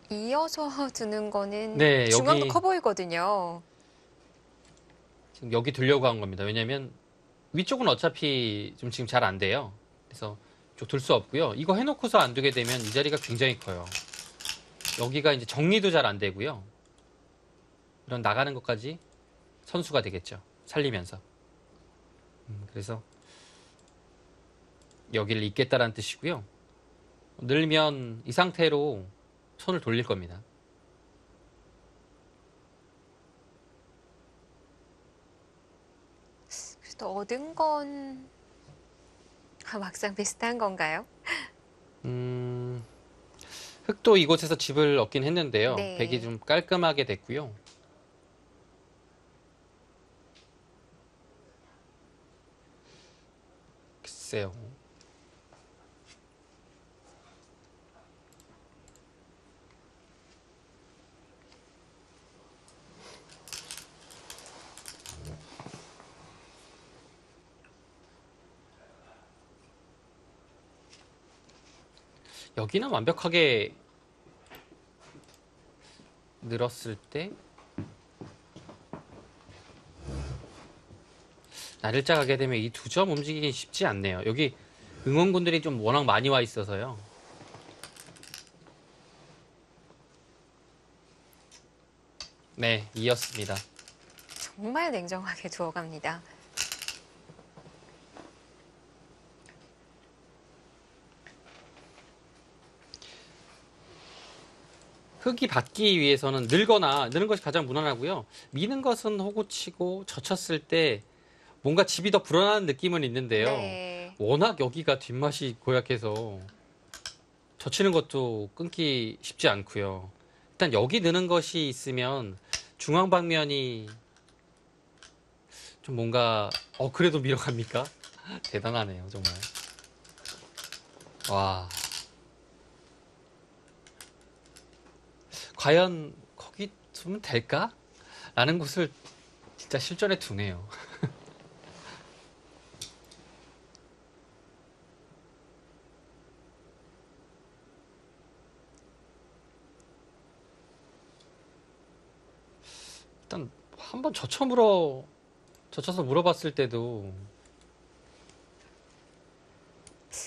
이어서 두는 거는 네, 중앙도 여기 커 보이거든요. 지금 여기 두려고 한 겁니다. 왜냐면 위쪽은 어차피 좀 지금 잘 안 돼요. 그래서 이쪽 둘 수 없고요. 이거 해놓고서 안 두게 되면 이 자리가 굉장히 커요. 여기가 이제 정리도 잘 안 되고요. 이런 나가는 것까지 선수가 되겠죠. 살리면서. 그래서 여기를 잇겠다라는 뜻이고요. 늘면 이 상태로 손을 돌릴 겁니다. 그래도 얻은 건 막상 비슷한 건가요? 음, 흙도 이곳에서 집을 얻긴 했는데요. 네. 백이 좀 깔끔하게 됐고요. 글쎄요. 여기는 완벽하게 늘었을 때 나를자 가게 되면 이 두 점 움직이기 쉽지 않네요. 여기 응원군들이 좀 워낙 많이 와 있어서요. 네, 이었습니다. 정말 냉정하게 두어갑니다. 흙이 받기 위해서는 느는 것이 가장 무난하고요. 미는 것은 호구치고 젖혔을 때 뭔가 집이 더 불어나는 느낌은 있는데요. 네. 워낙 여기가 뒷맛이 고약해서 젖히는 것도 끊기 쉽지 않고요. 일단 여기 느는 것이 있으면 중앙 방면이 좀 뭔가 그래도 밀어갑니까? 대단하네요, 정말. 와. 과연 거기 두면 될까? 라는 곳을 진짜 실전에 두네요. 일단 한번 젖혀서 물어봤을 때도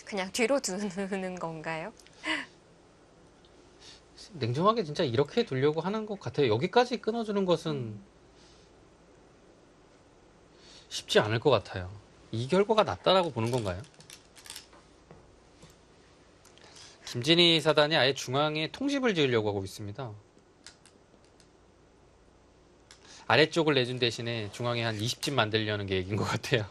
그냥 뒤로 두는 건가요? 냉정하게 진짜 이렇게 두려고 하는 것 같아요. 여기까지 끊어주는 것은 쉽지 않을 것 같아요. 이 결과가 낫다라고 보는 건가요? 김진희 사단이 아예 중앙에 통집을 지으려고 하고 있습니다. 아래쪽을 내준 대신에 중앙에 한 20집 만들려는 계획인 것 같아요.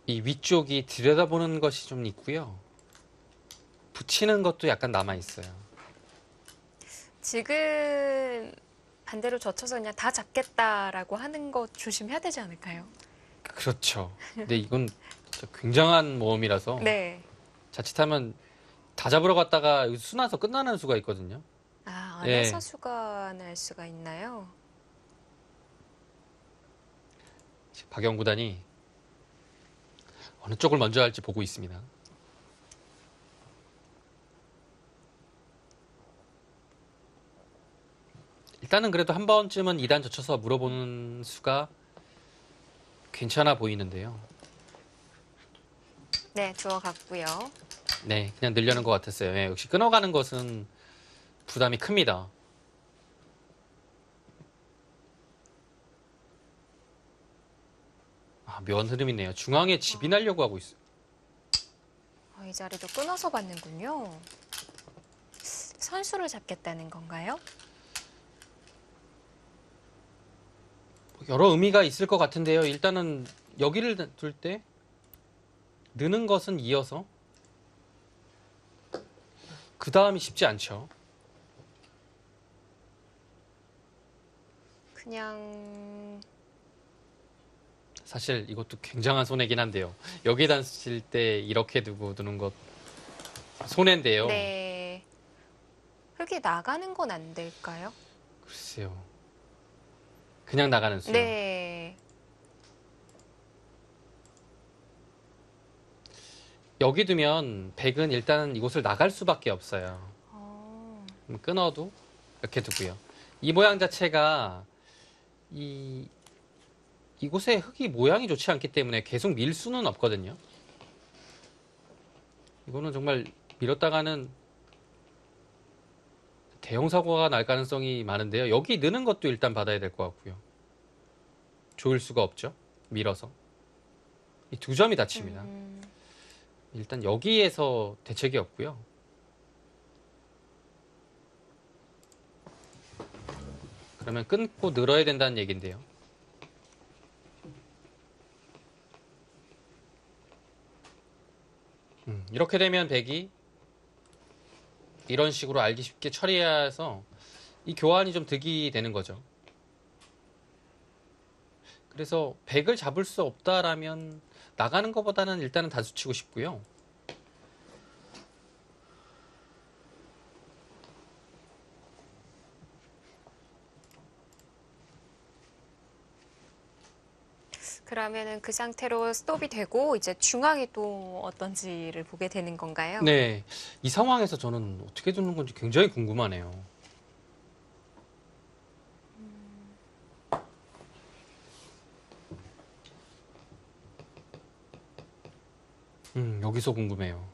이 위쪽이 들여다보는 것이 좀 있고요. 붙이는 것도 약간 남아있어요. 지금 반대로 젖혀서 그냥 다 잡겠다라고 하는 거 조심해야 되지 않을까요? 그렇죠. 근데 이건 진짜 굉장한 모험이라서 네. 자칫하면 다 잡으러 갔다가 수나서 끝나는 수가 있거든요. 아, 예. 안에서 수가 날 수가 있나요? 박영 구단이 어느 쪽을 먼저 할지 보고 있습니다. 일단은 그래도 한 번쯤은 2단 젖혀서 물어보는 수가 괜찮아 보이는데요. 네, 두어갔고요. 네, 그냥 늘려는 것 같았어요. 예, 역시 끊어가는 것은 부담이 큽니다. 묘한 흐름이네요. 중앙에 집이 나려고 하고 있어요. 이 자리도 끊어서 받는군요. 선수를 잡겠다는 건가요? 여러 의미가 있을 것 같은데요. 일단은 여기를 둘 때 느는 것은 이어서 그 다음이 쉽지 않죠. 그냥 사실 이것도 굉장한 손해긴 한데요. 여기다 쓸 때 이렇게 두고 두는 것 손해인데요. 네. 흙이 나가는 건 안 될까요? 글쎄요. 그냥 나가는 수요. 네. 여기 두면 백은 일단은 이곳을 나갈 수밖에 없어요. 어, 끊어도 이렇게 두고요. 이 모양 자체가 이곳에 흙이 모양이 좋지 않기 때문에 계속 밀 수는 없거든요. 이거는 정말 밀었다가는 대형 사고가 날 가능성이 많은데요. 여기 느는 것도 일단 받아야 될 것 같고요. 조일 수가 없죠. 밀어서. 이 두 점이 다칩니다. 일단 여기에서 대책이 없고요. 그러면 끊고 늘어야 된다는 얘기인데요. 이렇게 되면 백이 이런 식으로 알기 쉽게 처리해서 이 교환이 좀 득이 되는 거죠. 그래서 백을 잡을 수 없다라면 나가는 것보다는 일단은 단수 치고 싶고요. 그러면은 그 상태로 스톱이 되고 이제 중앙이 또 어떤지를 보게 되는 건가요? 네, 이 상황에서 저는 어떻게 두는 건지 굉장히 궁금하네요. 여기서 궁금해요.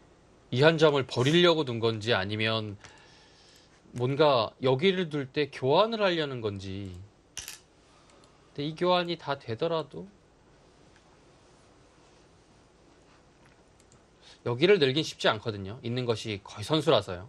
이 한 점을 버리려고 둔 건지 아니면 뭔가 여기를 둘 때 교환을 하려는 건지. 근데 이 교환이 다 되더라도 여기를 늘긴 쉽지 않거든요. 있는 것이 거의 선수라서요.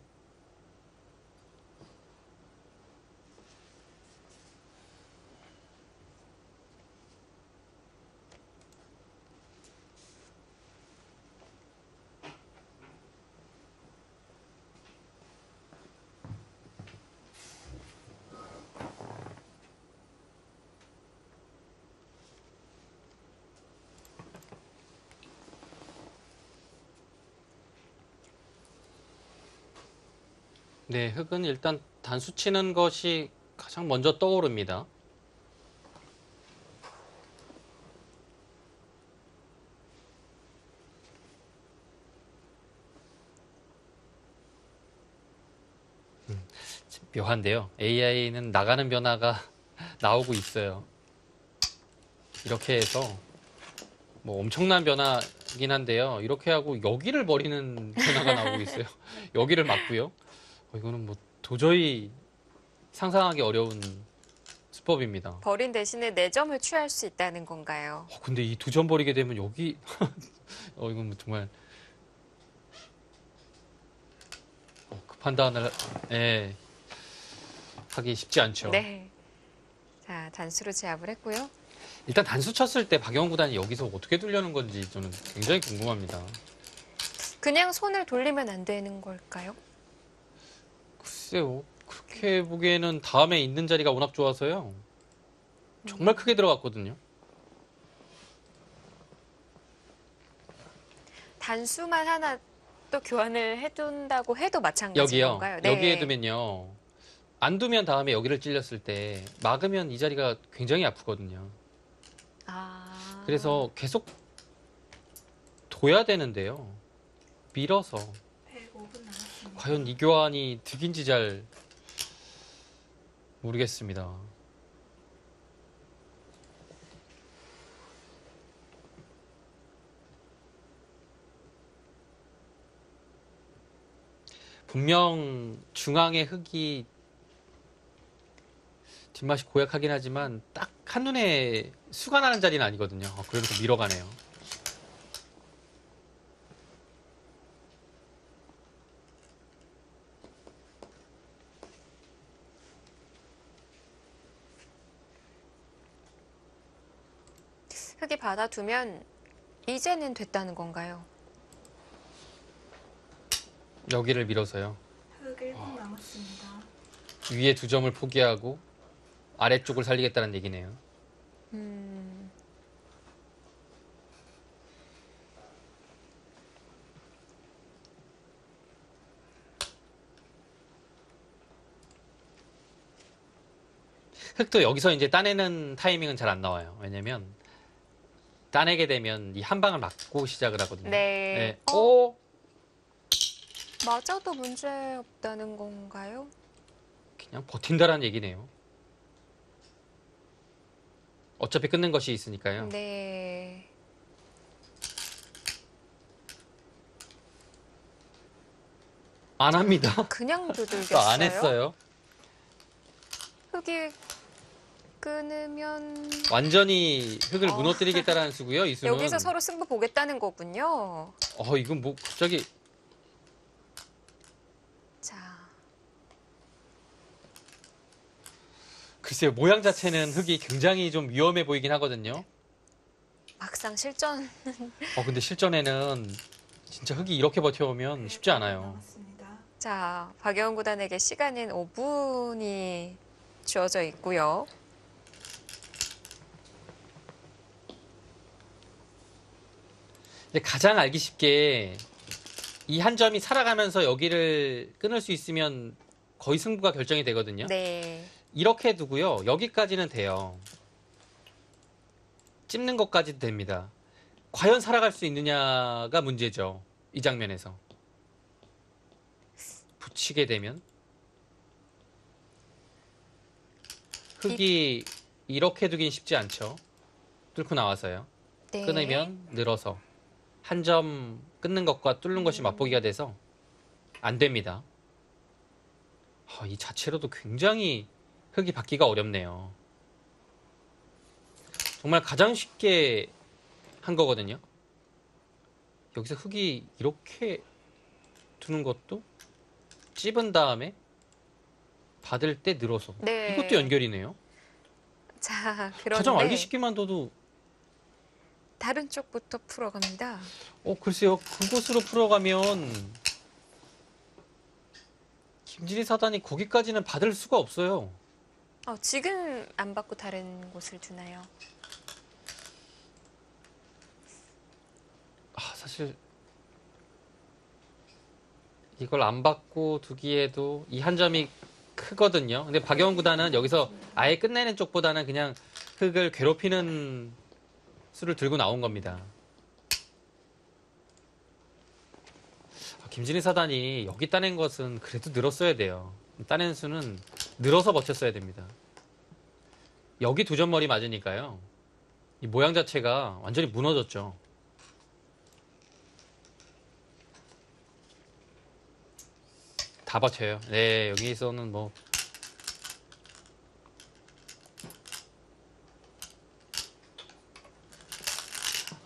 네, 흙은 일단 단수 치는 것이 가장 먼저 떠오릅니다. 묘한데요. AI는 나가는 변화가 나오고 있어요. 이렇게 해서 뭐 엄청난 변화긴 한데요. 이렇게 하고 여기를 버리는 변화가 나오고 있어요. 여기를 맞고요. 이거는 뭐 도저히 상상하기 어려운 수법입니다. 버린 대신에 4점을 취할 수 있다는 건가요? 근데 이 두 점 버리게 되면 여기 이건 뭐 정말 그 판단을 예, 하기 쉽지 않죠. 네. 자, 단수로 제압을 했고요. 일단 단수 쳤을 때 박영호 구단이 여기서 어떻게 두려는 건지 저는 굉장히 궁금합니다. 그냥 손을 돌리면 안 되는 걸까요? 글쎄요. 그렇게 보기에는 다음에 있는 자리가 워낙 좋아서요. 정말 크게 들어갔거든요. 단수만 하나 또 교환을 해둔다고 해도 마찬가지인 여기요. 건가요? 네. 여기에 두면요. 안 두면 다음에 여기를 찔렸을 때 막으면 이 자리가 굉장히 아프거든요. 아. 그래서 계속 둬야 되는데요. 밀어서. 과연 이 교환이 득인지 잘 모르겠습니다. 분명 중앙의 흙이 뒷맛이 고약하긴 하지만 딱 한눈에 수가 나는 자리는 아니거든요. 그러면서 밀어가네요. 흙이 받아두면 이제는 됐다는 건가요? 여기를 밀어서요. 흙 1분 남았습니다. 위에 2점을 포기하고 아래쪽을 살리겠다는 얘기네요. 흙도 여기서 이제 따내는 타이밍은 잘 안 나와요. 왜냐면 따내게 되면 이 한 방을 맞고 시작을 하거든요. 네. 오! 맞아도 문제 없다는 건가요? 그냥 버틴다라는 얘기네요. 어차피 끊는 것이 있으니까요. 네. 안 합니다. 그냥 또 두들겼어요. 안 했어요. 흙이 끊으면 완전히 흙을 무너뜨리겠다라는 수고요. 이 수는. 여기서 서로 승부 보겠다는 거군요. 이건 뭐 갑자기 자, 글쎄요. 모양 자체는 흙이 굉장히 좀 위험해 보이긴 하거든요. 막상 실전 근데 실전에는 진짜 흙이 이렇게 버텨오면 쉽지 않아요. 남았습니다. 자, 박여운 구단에게 시간은 5분이 주어져 있고요. 이제 가장 알기 쉽게 이 한 점이 살아가면서 여기를 끊을 수 있으면 거의 승부가 결정이 되거든요. 네. 이렇게 두고요. 여기까지는 돼요. 찝는 것까지도 됩니다. 과연 살아갈 수 있느냐가 문제죠. 이 장면에서. 붙이게 되면 흙이 이렇게 두긴 쉽지 않죠. 뚫고 나와서요. 네. 끊으면 늘어서 한 점 끊는 것과 뚫는 것이 맛보기가 돼서 안 됩니다. 이 자체로도 굉장히 흙이 받기가 어렵네요. 정말 가장 쉽게 한 거거든요. 여기서 흙이 이렇게 두는 것도 찝은 다음에 받을 때 늘어서 네. 이것도 연결이네요. 자, 가장 그런데 알기 쉽게만 둬도 다른 쪽부터 풀어갑니다. 글쎄요. 그곳으로 풀어가면 김진희 사단이 거기까지는 받을 수가 없어요. 지금 안 받고 다른 곳을 두나요? 사실 이걸 안 받고 두기에도 이 한 점이 크거든요. 근데 박여원 구단은 여기서 아예 끝내는 쪽보다는 그냥 흙을 괴롭히는 수를 들고 나온 겁니다. 김진희 사단이 여기 따낸 것은 그래도 늘었어야 돼요. 따낸 수는 늘어서 버텼어야 됩니다. 여기 2점 머리 맞으니까요. 이 모양 자체가 완전히 무너졌죠. 다 버텨요. 네, 여기서는 뭐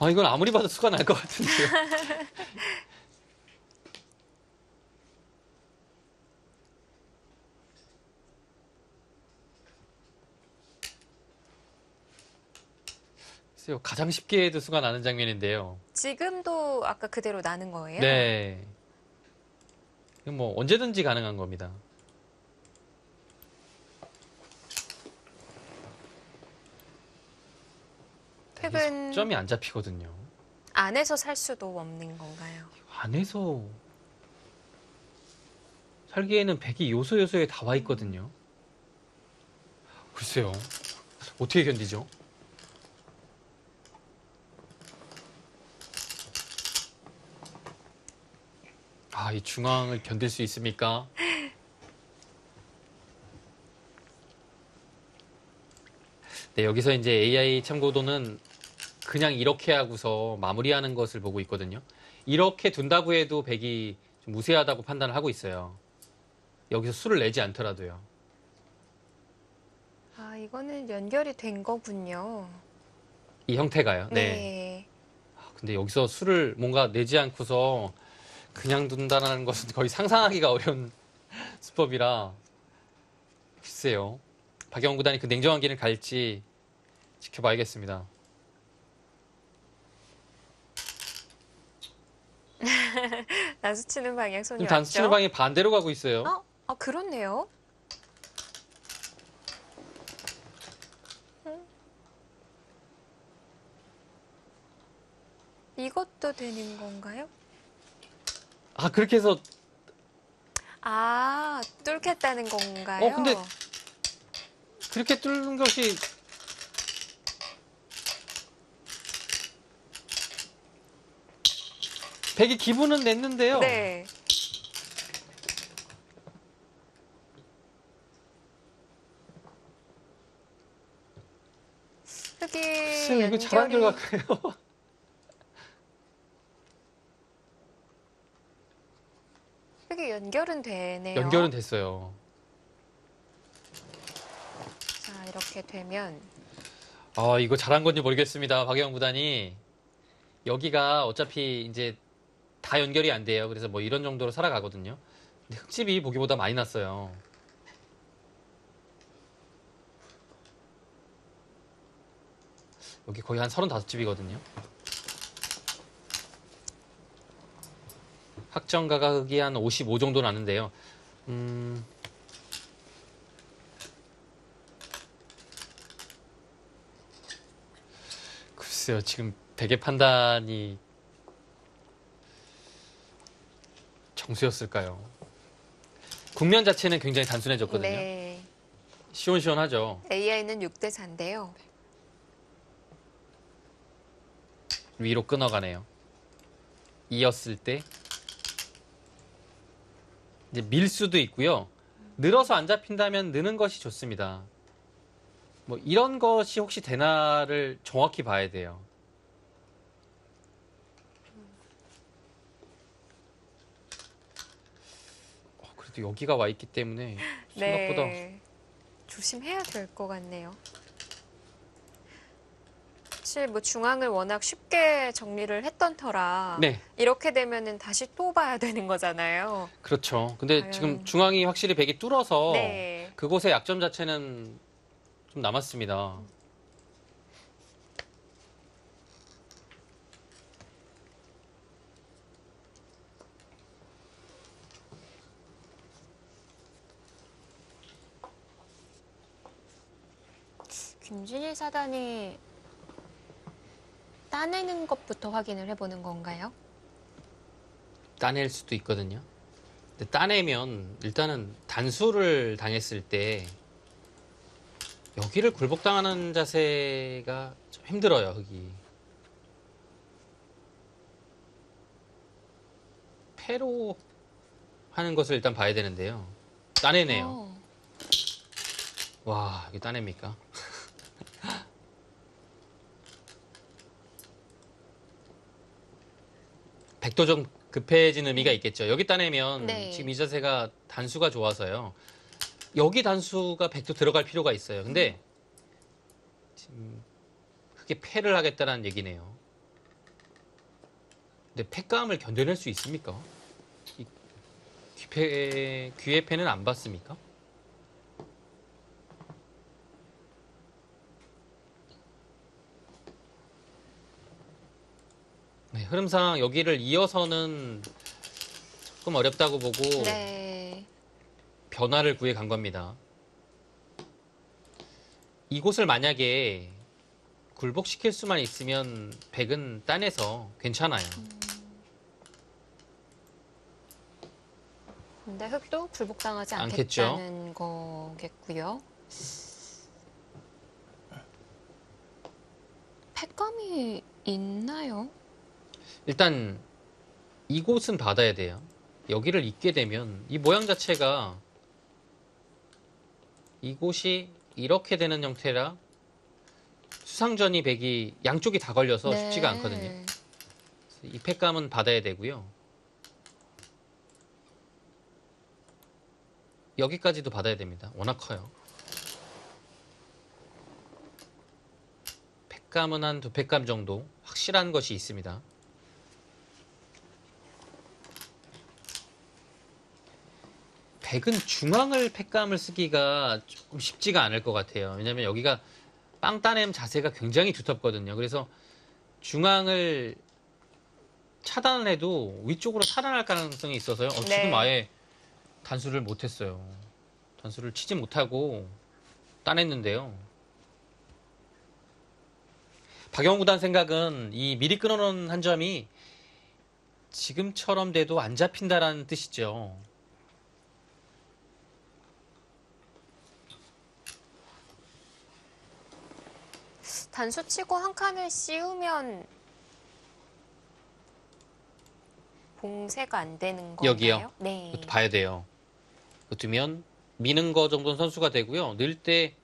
이건 아무리 봐도 수가 날 것 같은데요. 글쎄요, 가장 쉽게 해도 수가 나는 장면인데요. 지금도 아까 그대로 나는 거예요? 네. 이건 뭐 언제든지 가능한 겁니다. 흙은 점이 안 잡히거든요. 안에서 살 수도 없는 건가요? 안에서 살기에는 백이 요소요소에 다 와 있거든요. 글쎄요. 어떻게 견디죠? 이 중앙을 견딜 수 있습니까? 네, 여기서 이제 AI 참고도는 그냥 이렇게 하고서 마무리하는 것을 보고 있거든요. 이렇게 둔다고 해도 백이 좀 무세하다고 판단을 하고 있어요. 여기서 수를 내지 않더라도요. 이거는 연결이 된 거군요. 이 형태가요. 네. 네. 근데 여기서 수를 뭔가 내지 않고서 그냥 둔다는 것은 거의 상상하기가 어려운 수법이라 글쎄요. 박영훈 구단이 그 냉정한 길을 갈지 지켜봐야겠습니다. 단수 치는 방향 손이 지금 단수 치는 왔죠? 방향이 반대로 가고 있어요. 그렇네요. 이것도 되는 건가요? 아, 그렇게 해서 뚫겠다는 건가요? 근데 그렇게 뚫는 것이 백이 기분은 냈는데요. 네. 흑이 이거 잘한 연결이 결과예요. 흑이 연결은 되네요. 연결은 됐어요. 자, 이렇게 되면 이거 잘한 건지 모르겠습니다. 박영 구단이. 여기가 어차피 이제 다 연결이 안 돼요. 그래서 뭐 이런 정도로 살아가거든요. 근데 흙집이 보기보다 많이 났어요. 여기 거의 한 35집이거든요. 확정가가 흙이 한 55 정도 나는데요. 글쎄요, 지금 백의 판단이 정수였을까요? 국면 자체는 굉장히 단순해졌거든요. 네. 시원시원하죠. AI는 6대 4인데요. 위로 끊어가네요. 이었을 때 이제 밀 수도 있고요. 늘어서 안 잡힌다면 느는 것이 좋습니다. 뭐 이런 것이 혹시 되나를 정확히 봐야 돼요. 그래도 여기가 와 있기 때문에 생각보다 네. 조심해야 될 것 같네요. 사실 뭐 중앙을 워낙 쉽게 정리를 했던 터라 네, 이렇게 되면은 다시 또 봐야 되는 거잖아요. 그렇죠. 근데 과연- 지금 중앙이 확실히 백이 뚫어서 네. 그곳의 약점 자체는 좀 남았습니다. 김준일 사단이 따내는 것부터 확인을 해보는 건가요? 따낼 수도 있거든요. 근데 따내면 일단은 단수를 당했을 때 여기를 굴복당하는 자세가 좀 힘들어요, 흙이. 패로 하는 것을 일단 봐야 되는데요. 따내네요. 와, 이게 따냅니까? 백도 좀 급해진 의미가 있겠죠. 여기 따내면 네. 지금 이 자세가 단수가 좋아서요. 여기 단수가 백도 들어갈 필요가 있어요. 근데 지금 크게 패를 하겠다는 얘기네요. 근데 패감을 견뎌낼 수 있습니까? 이 귀의 패는 안 받습니까? 네, 흐름상 여기를 이어서는 조금 어렵다고 보고 네. 변화를 구해 간 겁니다. 이곳을 만약에 굴복시킬 수만 있으면 백은 따내서 괜찮아요. 근데 흑도 굴복당하지 않겠죠. 않겠다는 거겠고요. 패감이 있나요? 일단 이곳은 받아야 돼요. 여기를 잇게 되면 이 모양 자체가 이곳이 이렇게 되는 형태라 수상전이 백이 양쪽이 다 걸려서 네. 쉽지가 않거든요. 이 패감은 받아야 되고요. 여기까지도 받아야 됩니다. 워낙 커요. 패감은 한 2패감 정도 확실한 것이 있습니다. 백은 중앙을 패감을 쓰기가 조금 쉽지가 않을 것 같아요. 왜냐하면 여기가 빵 따냄 자세가 굉장히 두텁거든요. 그래서 중앙을 차단을 해도 위쪽으로 살아날 가능성이 있어서요. 네. 지금 아예 단수를 못했어요. 단수를 치지 못하고 따냈는데요. 박영훈 구단 생각은 이 미리 끊어놓은 한 점이 지금처럼 돼도 안 잡힌다라는 뜻이죠. 단수 치고 한 칸을 씌우면 봉쇄가 안 되는 건가요? 여기요? 네. 이것도 봐야 돼요. 이거 두면 미는 거 정도는 선수가 되고요. 늘 때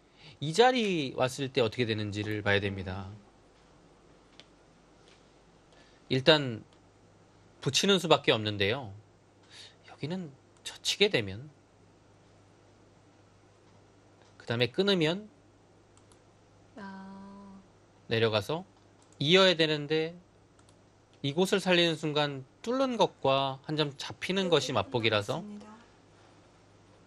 이 자리 왔을 때 어떻게 되는지를 봐야 됩니다. 일단 붙이는 수밖에 없는데요. 여기는 젖히게 되면 그 다음에 끊으면 아, 내려가서 이어야 되는데 이곳을 살리는 순간 뚫는 것과 한 점 잡히는 것이 맛보기라서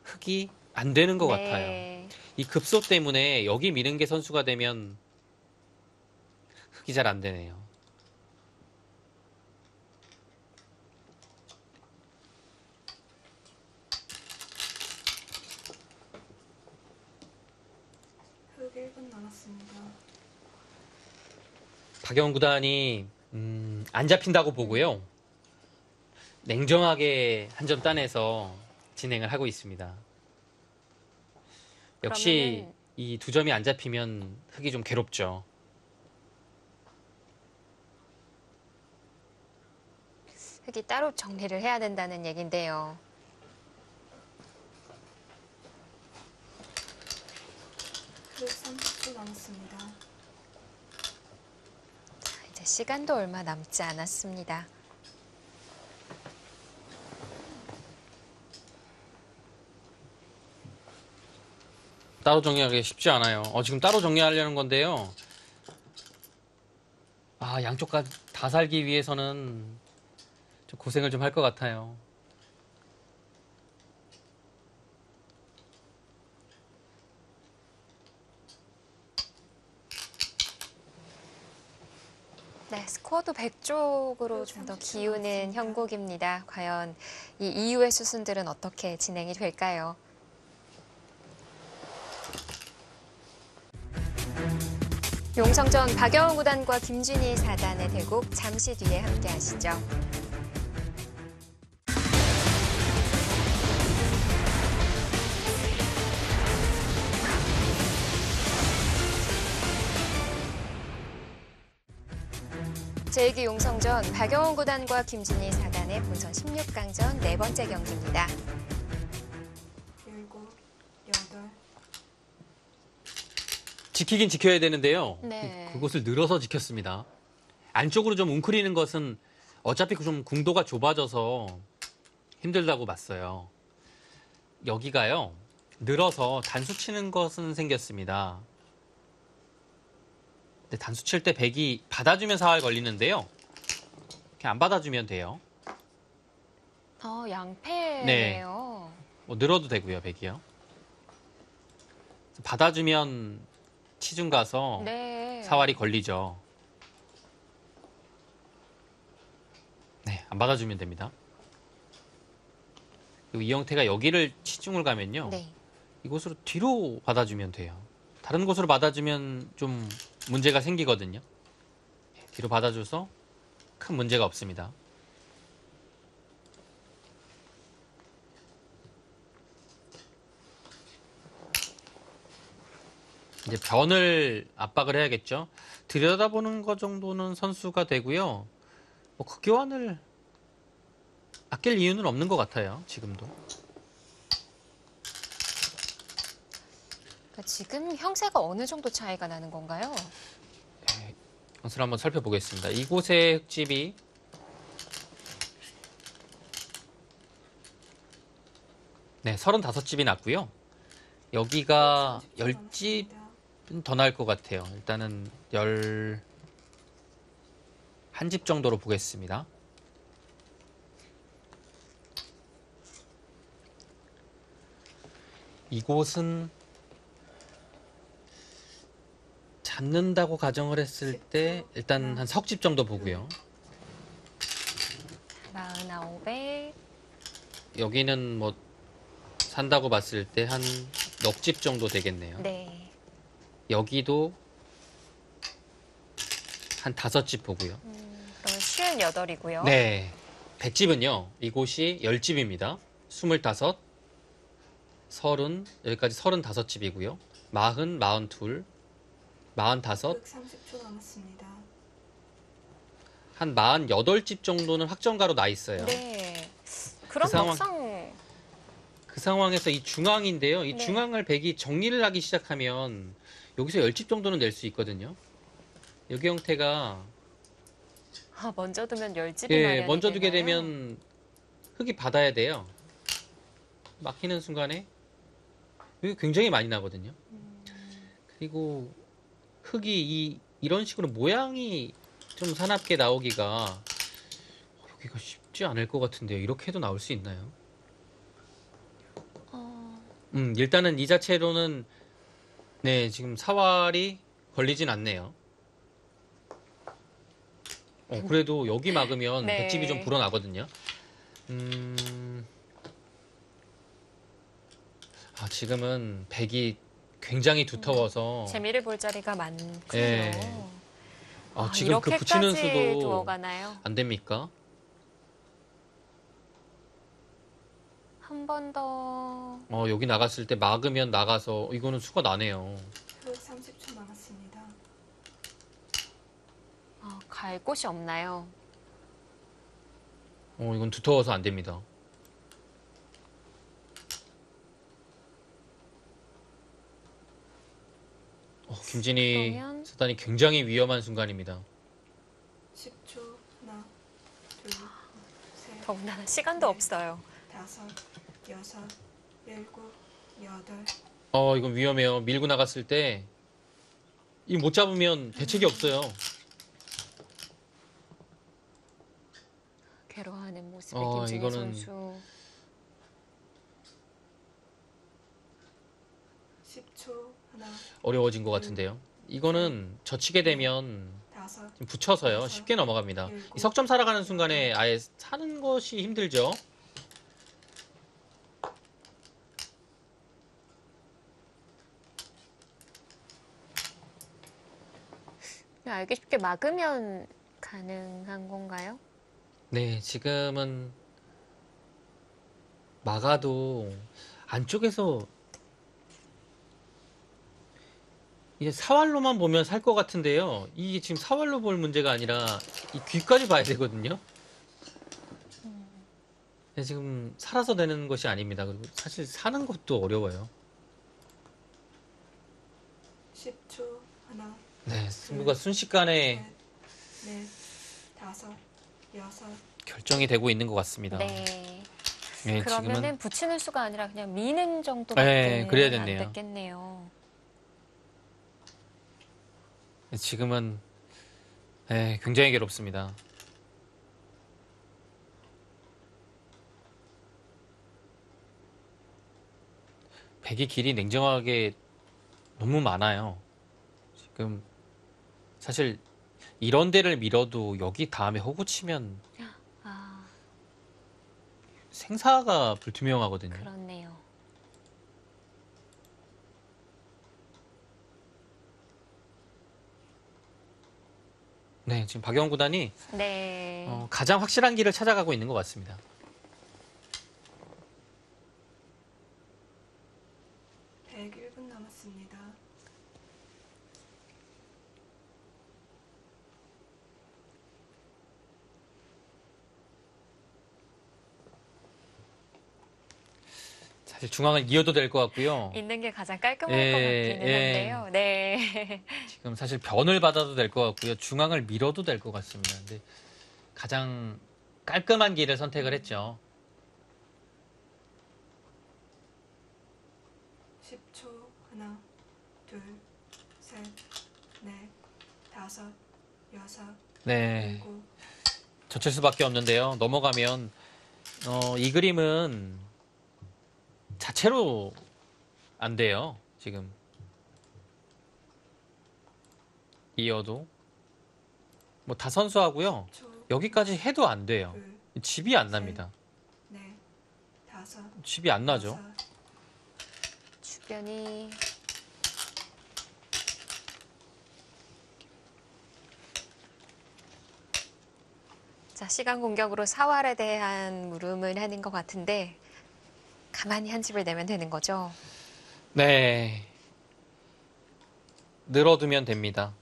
흙이 안 되는 것 네. 같아요. 이 급소 때문에 여기 미는 게 선수가 되면 흙이 잘 안 되네요. 흙 1분 남았습니다. 박영훈 구단이 안 잡힌다고 보고요. 냉정하게 한 점 따내서 진행을 하고 있습니다. 역시 그러면은- 이 두 점이 안 잡히면 흙이 좀 괴롭죠. 흙이 따로 정리를 해야 된다는 얘긴데요. 흙 30초 남았습니다. 이제 시간도 얼마 남지 않았습니다. 따로 정리하기 쉽지 않아요. 지금 따로 정리하려는 건데요. 양쪽 다 살기 위해서는 좀 고생을 좀 할 것 같아요. 네, 스코어도 100쪽으로 좀 더 기우는 형국입니다. 과연 이 이후의 수순들은 어떻게 진행이 될까요? 용성전 박영훈 구단과 김준희 사단의 대국 잠시 뒤에 함께 하시죠. 제2기 용성전 박영훈 구단과 김준희 사단의 본선 16강전 네 번째 경기입니다. 7, 8. 지키긴 지켜야 되는데요. 네. 그곳을 늘어서 지켰습니다. 안쪽으로 좀 웅크리는 것은 어차피 좀 궁도가 좁아져서 힘들다고 봤어요. 여기가요. 늘어서 단수 치는 것은 생겼습니다. 근데 단수 칠 때 백이 받아주면 사활 걸리는데요. 이렇게 안 받아주면 돼요. 양패네요. 늘어도 되고요, 백이요. 받아주면 치중 가서 네. 사활이 걸리죠. 네, 안 받아주면 됩니다. 그리고 이 형태가 여기를 치중을 가면요. 네. 이곳으로 뒤로 받아주면 돼요. 다른 곳으로 받아주면 좀 문제가 생기거든요. 뒤로 받아줘서 큰 문제가 없습니다. 이제 변을 압박을 해야겠죠. 들여다보는 것 정도는 선수가 되고요. 극교환을 아낄 이유는 없는 것 같아요. 지금도. 그러니까 지금 형세가 어느 정도 차이가 나는 건가요? 영수를 한번 살펴보겠습니다. 이곳의 흙집이 네, 35집이 났고요. 여기가 10집은 더 날 것 같아요. 일단은 11집 정도로 보겠습니다. 이곳은 잡는다고 가정을 했을 때 일단 한 석집 정도 보고요. 여기는 뭐 산다고 봤을 때 한 넉 집 정도 되겠네요. 네. 여기도 한 5집 보고요. 그럼 58이고요. 네. 100집은요. 이곳이 10집입니다. 25, 30, 여기까지 35집이고요. 40, 42, 45, 흑 30초 남았습니다. 한 48집 정도는 확정가로 나 있어요. 네. 그럼 상황- 막상 그 상황에서 이 중앙인데요. 이 네. 중앙을 백이 정리를 하기 시작하면 여기서 10집 정도는 낼 수 있거든요. 여기 형태가 먼저 두면 10집이 예, 마련이 먼저 두게 되나요? 되면 흙이 받아야 돼요. 막히는 순간에 여기 굉장히 많이 나거든요. 그리고 흙이 이런 식으로 모양이 좀 사납게 나오기가 여기가 쉽지 않을 것 같은데요. 이렇게 해도 나올 수 있나요? 일단은 이 자체로는 네, 지금 사활이 걸리진 않네요. 그래도 여기 막으면 네. 백집이 좀 불어나거든요. 지금은 백이 굉장히 두터워서 재미를 볼 자리가 많군요. 예. 지금 그 붙이는 이렇게까지 수도 두어가나요? 안 됩니까? 한 번 더. 여기 나갔을 때 막으면 나가서 이거는 수가 나네요. 흑 30초 남았습니다. 갈 곳이 없나요? 이건 두터워서 안 됩니다. 김진희 그러면- 사단이 굉장히 위험한 순간입니다. 10초. 하나, 둘, 셋, 더군다나 시간도 네. 없어요. 5, 6, 7, 8. 이건 위험해요. 밀고 나갔을 때 이 못 잡으면 대책이 없어요. 괴로워하는 모습의 김진희 이거는- 선수. 10초. 하나, 어려워진 것 같은데요. 이거는 젖히게 되면 5, 좀 붙여서요. 쉽게 넘어갑니다. 이 석점 살아가는 순간에 아예 사는 것이 힘들죠. 그냥 알기 쉽게 막으면 가능한 건가요? 네, 지금은 막아도 안쪽에서 이게 사활로만 보면 살 것 같은데요. 이게 지금 사활로 볼 문제가 아니라 이 귀까지 봐야 되거든요. 네, 지금 살아서 되는 것이 아닙니다. 그리고 사실 사는 것도 어려워요. 10초. 하나, 네, 승부가 순식간에 셋, 넷, 5, 6. 결정이 되고 있는 것 같습니다. 네. 네, 그러면은 지금은 붙이는 수가 아니라 그냥 미는 정도밖에 네, 그래야 안 됐네요. 됐겠네요. 지금은 네, 굉장히 괴롭습니다. 백이 길이 냉정하게 너무 많아요. 지금 사실 이런 데를 밀어도 여기 다음에 호구 치면 아, 생사가 불투명하거든요. 그렇네요. 네, 지금 박영 구단이 네. 가장 확실한 길을 찾아가고 있는 것 같습니다. 백 1분 남았습니다. 사실 중앙을 이어도 될 것 같고요. 있는 게 가장 깔끔할 예, 것 같기는 예. 한데요. 네. 지금 사실 변을 받아도 될 것 같고요. 중앙을 밀어도 될 것 같습니다. 근데 가장 깔끔한 길을 선택을 했죠. 10초. 하나, 둘, 셋, 넷, 5, 6, 네, 7. 젖힐 수밖에 없는데요. 넘어가면 이 그림은 자체로 안 돼요. 지금 이어도 뭐 다 선수하고요. 10초. 여기까지 해도 안 돼요. 둘, 집이 안 납니다. 넷, 다섯, 칩이 안 나죠. 여섯, 주변이 자, 시간 공격으로 사활에 대한 물음을 하는 것 같은데 가만히 한 칩을 내면 되는 거죠. 네. 늘어두면 됩니다.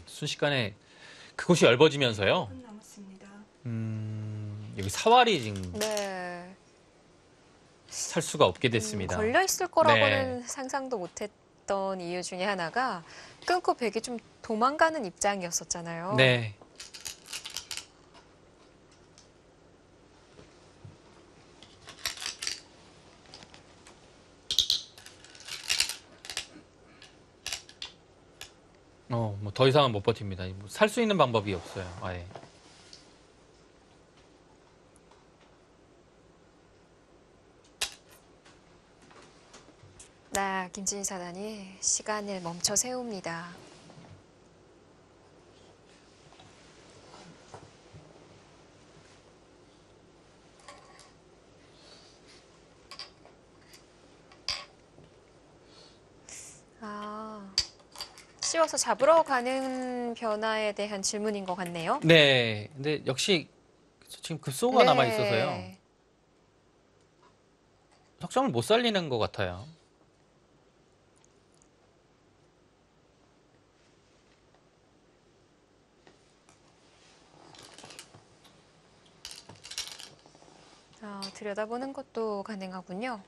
순식간에 그곳이 얇아지면서요. 1분 남았습니다. 여기 사활이 지금 네. 살 수가 없게 됐습니다. 걸려 있을 거라고는 상상도 못했던 이유 중에 하나가 끊고 백이 좀 도망가는 입장이었었잖아요. 네. 뭐 더 이상은 못 버팁니다. 뭐 살 수 있는 방법이 없어요. 아예. 나 김진희 사단이 시간을 멈춰 세웁니다. 씌워서 잡으러 가는 변화에 대한 질문인 것 같네요. 네. 근데 역시 지금 급소가 네. 남아 있어서요. 석점을 못 살리는 것 같아요. 들여다보는 것도 가능하군요.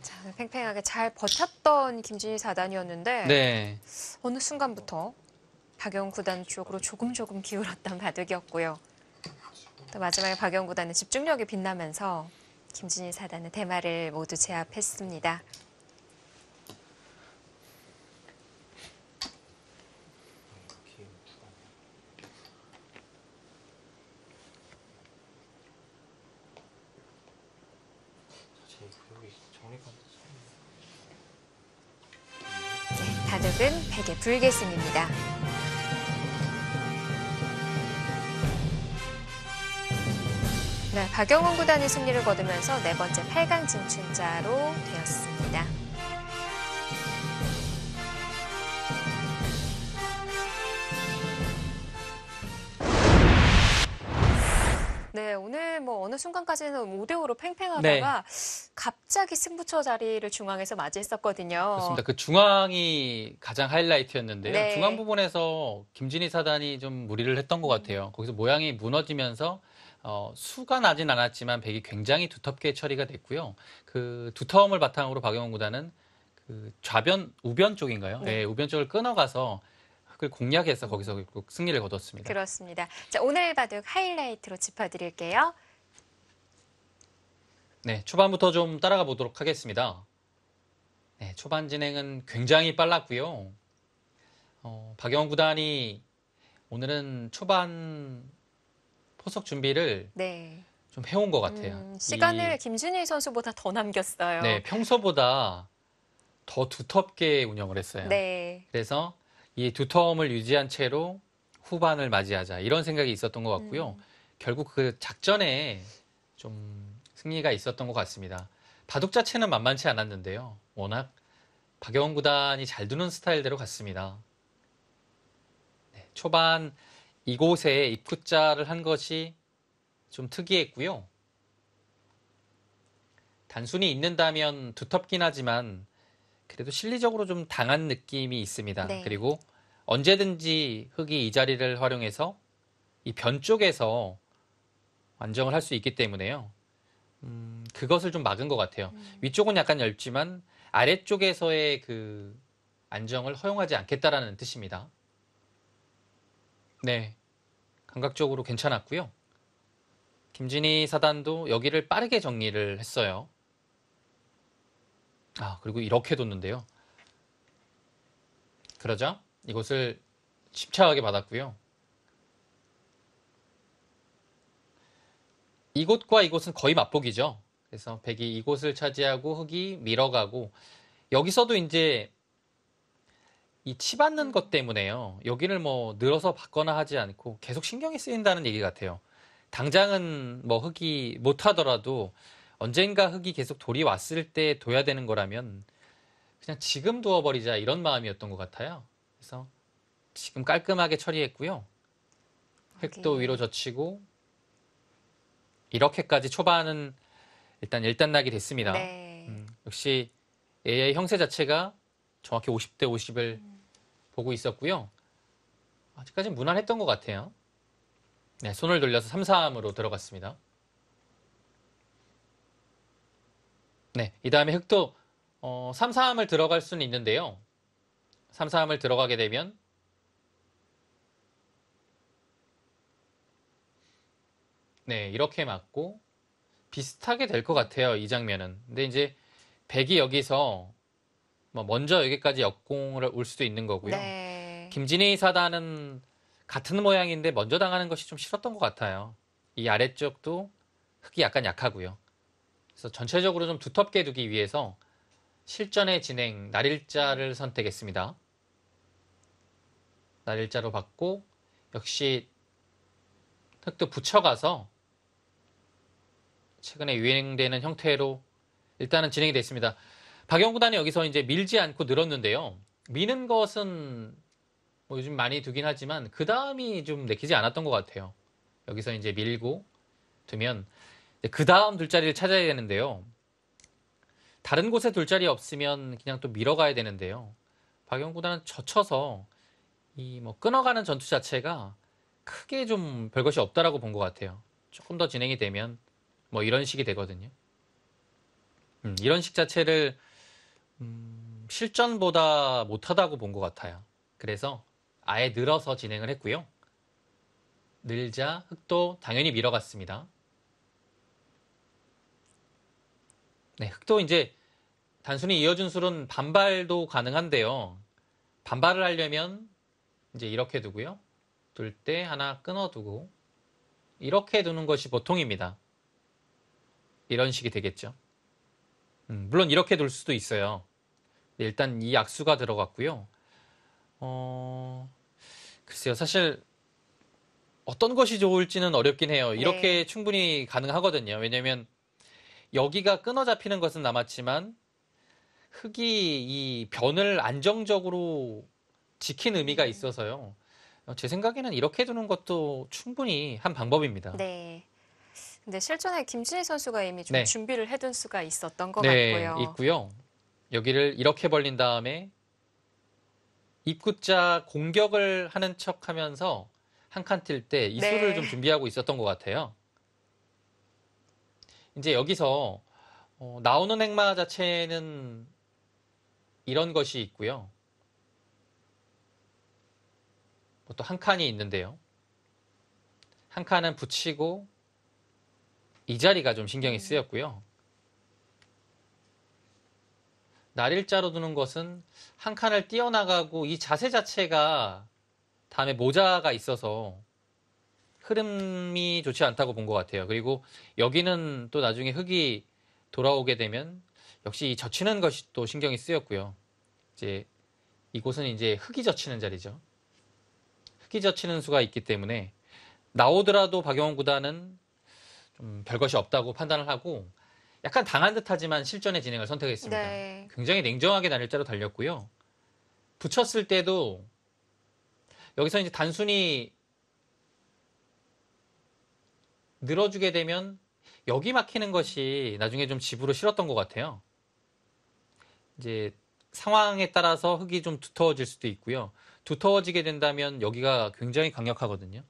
자, 팽팽하게 잘 버텼던 김진희 사단이었는데 네. 어느 순간부터 박영 구단 쪽으로 조금 기울었던 바둑이었고요. 또 마지막에 박영 구단의 집중력이 빛나면서 김진희 사단은 대마를 모두 제압했습니다. 네, 바둑은 백의 불계승입니다. 네, 박영훈 구단이 승리를 거두면서 네 번째 8강 진출자로 되었습니다. 네, 오늘 뭐 어느 순간까지는 5대5로 팽팽하다가 갑자기 승부처 자리를 중앙에서 맞이했었거든요. 그렇습니다. 그 중앙이 가장 하이라이트였는데요. 네. 중앙 부분에서 김진희 사단이 좀 무리를 했던 것 같아요. 거기서 모양이 무너지면서 수가 나진 않았지만 백이 굉장히 두텁게 처리가 됐고요. 그 두터움을 바탕으로 박영훈 구단은 그 좌변, 우변 쪽인가요? 네. 네, 우변 쪽을 끊어가서 흙을 공략해서 거기서 결국 승리를 거뒀습니다. 그렇습니다. 자, 오늘 바둑 하이라이트로 짚어드릴게요. 네, 초반부터 좀 따라가 보도록 하겠습니다. 네, 초반 진행은 굉장히 빨랐고요. 박영훈 구단이 오늘은 초반 포석 준비를 네. 좀 해온 것 같아요. 시간을 김진희 선수보다 더 남겼어요. 네, 평소보다 더 두텁게 운영을 했어요. 네. 그래서 이 두터움을 유지한 채로 후반을 맞이하자 이런 생각이 있었던 것 같고요. 결국 그 작전에 좀 승리가 있었던 것 같습니다. 바둑 자체는 만만치 않았는데요. 워낙 박영훈 구단이 잘 두는 스타일대로 갔습니다. 네, 초반 이곳에 입구자를 한 것이 좀 특이했고요. 단순히 있는다면 두텁긴 하지만 그래도 실리적으로 좀 당한 느낌이 있습니다. 네. 그리고 언제든지 흙이 이 자리를 활용해서 이 변 쪽에서 완정을 할 수 있기 때문에요. 그것을 좀 막은 것 같아요. 위쪽은 약간 얇지만 아래쪽에서의 그 안정을 허용하지 않겠다라는 뜻입니다. 네, 감각적으로 괜찮았고요. 김진희 사단도 여기를 빠르게 정리를 했어요. 그리고 이렇게 뒀는데요. 그러자 이곳을 침착하게 받았고요. 이곳과 이곳은 거의 맞복이죠. 그래서 백이 이곳을 차지하고 흑이 밀어가고 여기서도 이제 이 치받는 것 때문에요. 여기를 뭐 늘어서 받거나 하지 않고 계속 신경이 쓰인다는 얘기 같아요. 당장은 뭐 흑이 못하더라도 언젠가 흑이 계속 돌이 왔을 때 둬야 되는 거라면 그냥 지금 두어버리자 이런 마음이었던 것 같아요. 그래서 지금 깔끔하게 처리했고요. 흑도 위로 젖히고 이렇게까지 초반은 일단 일단락이 됐습니다. 네. 역시 AI 형세 자체가 정확히 50대 50을 보고 있었고요. 아직까지는 무난했던 것 같아요. 네, 손을 돌려서 3-3으로 들어갔습니다. 네, 이 다음에 흑도 3-3을 들어갈 수는 있는데요. 3-3을 들어가게 되면 네, 이렇게 맞고 비슷하게 될 것 같아요. 이 장면은. 근데 이제 백이 여기서 뭐 먼저 여기까지 역공을 올 수도 있는 거고요. 네. 김진희 사단은 같은 모양인데 먼저 당하는 것이 좀 싫었던 것 같아요. 이 아래쪽도 흑이 약간 약하고요. 그래서 전체적으로 좀 두텁게 두기 위해서 실전의 진행 날일자를 선택했습니다. 날일자로 받고 역시 흑도 붙여가서 최근에 유행되는 형태로 일단은 진행이 됐습니다. 박영 구단이 여기서 이제 밀지 않고 늘었는데요. 미는 것은 뭐 요즘 많이 두긴 하지만 그 다음이 좀 내키지 않았던 것 같아요. 여기서 이제 밀고 두면 그 다음 둘자리를 찾아야 되는데요. 다른 곳에 둘자리 없으면 그냥 또 밀어가야 되는데요. 박영 구단은 젖혀서 이 뭐 끊어가는 전투 자체가 크게 좀 별것이 없다라고 본 것 같아요. 조금 더 진행이 되면 뭐 이런 식이 되거든요. 이런 식 자체를 실전보다 못하다고 본 것 같아요. 그래서 아예 늘어서 진행을 했고요. 늘자 흑도 당연히 밀어갔습니다. 네, 흑도 이제 단순히 이어준 술은 반발도 가능한데요. 반발을 하려면 이제 이렇게 두고요. 둘 때 하나 끊어두고 이렇게 두는 것이 보통입니다. 이런 식이 되겠죠. 물론 이렇게 둘 수도 있어요. 일단 이 약수가 들어갔고요. 글쎄요. 사실 어떤 것이 좋을지는 어렵긴 해요. 이렇게 네. 충분히 가능하거든요. 왜냐면 여기가 끊어 잡히는 것은 남았지만 흑이 이 변을 안정적으로 지킨 의미가 있어서요. 제 생각에는 이렇게 두는 것도 충분히 한 방법입니다. 네. 근데 실전에 김진희 선수가 이미 좀 네. 준비를 해둔 수가 있었던 것 네, 같고요. 있고요. 여기를 이렇게 벌린 다음에 입구자 공격을 하는 척 하면서 한 칸 뛸 때 이 네. 수를 좀 준비하고 있었던 것 같아요. 이제 여기서 나오는 행마 자체는 이런 것이 있고요. 또 한 칸이 있는데요. 한 칸은 붙이고 이 자리가 좀 신경이 쓰였고요. 날일자로 두는 것은 한 칸을 띄어나가고 이 자세 자체가 다음에 모자가 있어서 흐름이 좋지 않다고 본 것 같아요. 그리고 여기는 또 나중에 흑이 돌아오게 되면 역시 이 젖히는 것이 또 신경이 쓰였고요. 이제 이곳은 이제 흑이 젖히는 자리죠. 흑이 젖히는 수가 있기 때문에 나오더라도 박영원 구단은 좀 별것이 없다고 판단을 하고 약간 당한 듯하지만 실전의 진행을 선택했습니다. 네. 굉장히 냉정하게 날일자로 달렸고요. 붙였을 때도 여기서 이제 단순히 늘어주게 되면 여기 막히는 것이 나중에 좀 집으로 싫었던 것 같아요. 이제 상황에 따라서 흙이 좀 두터워질 수도 있고요. 두터워지게 된다면 여기가 굉장히 강력하거든요.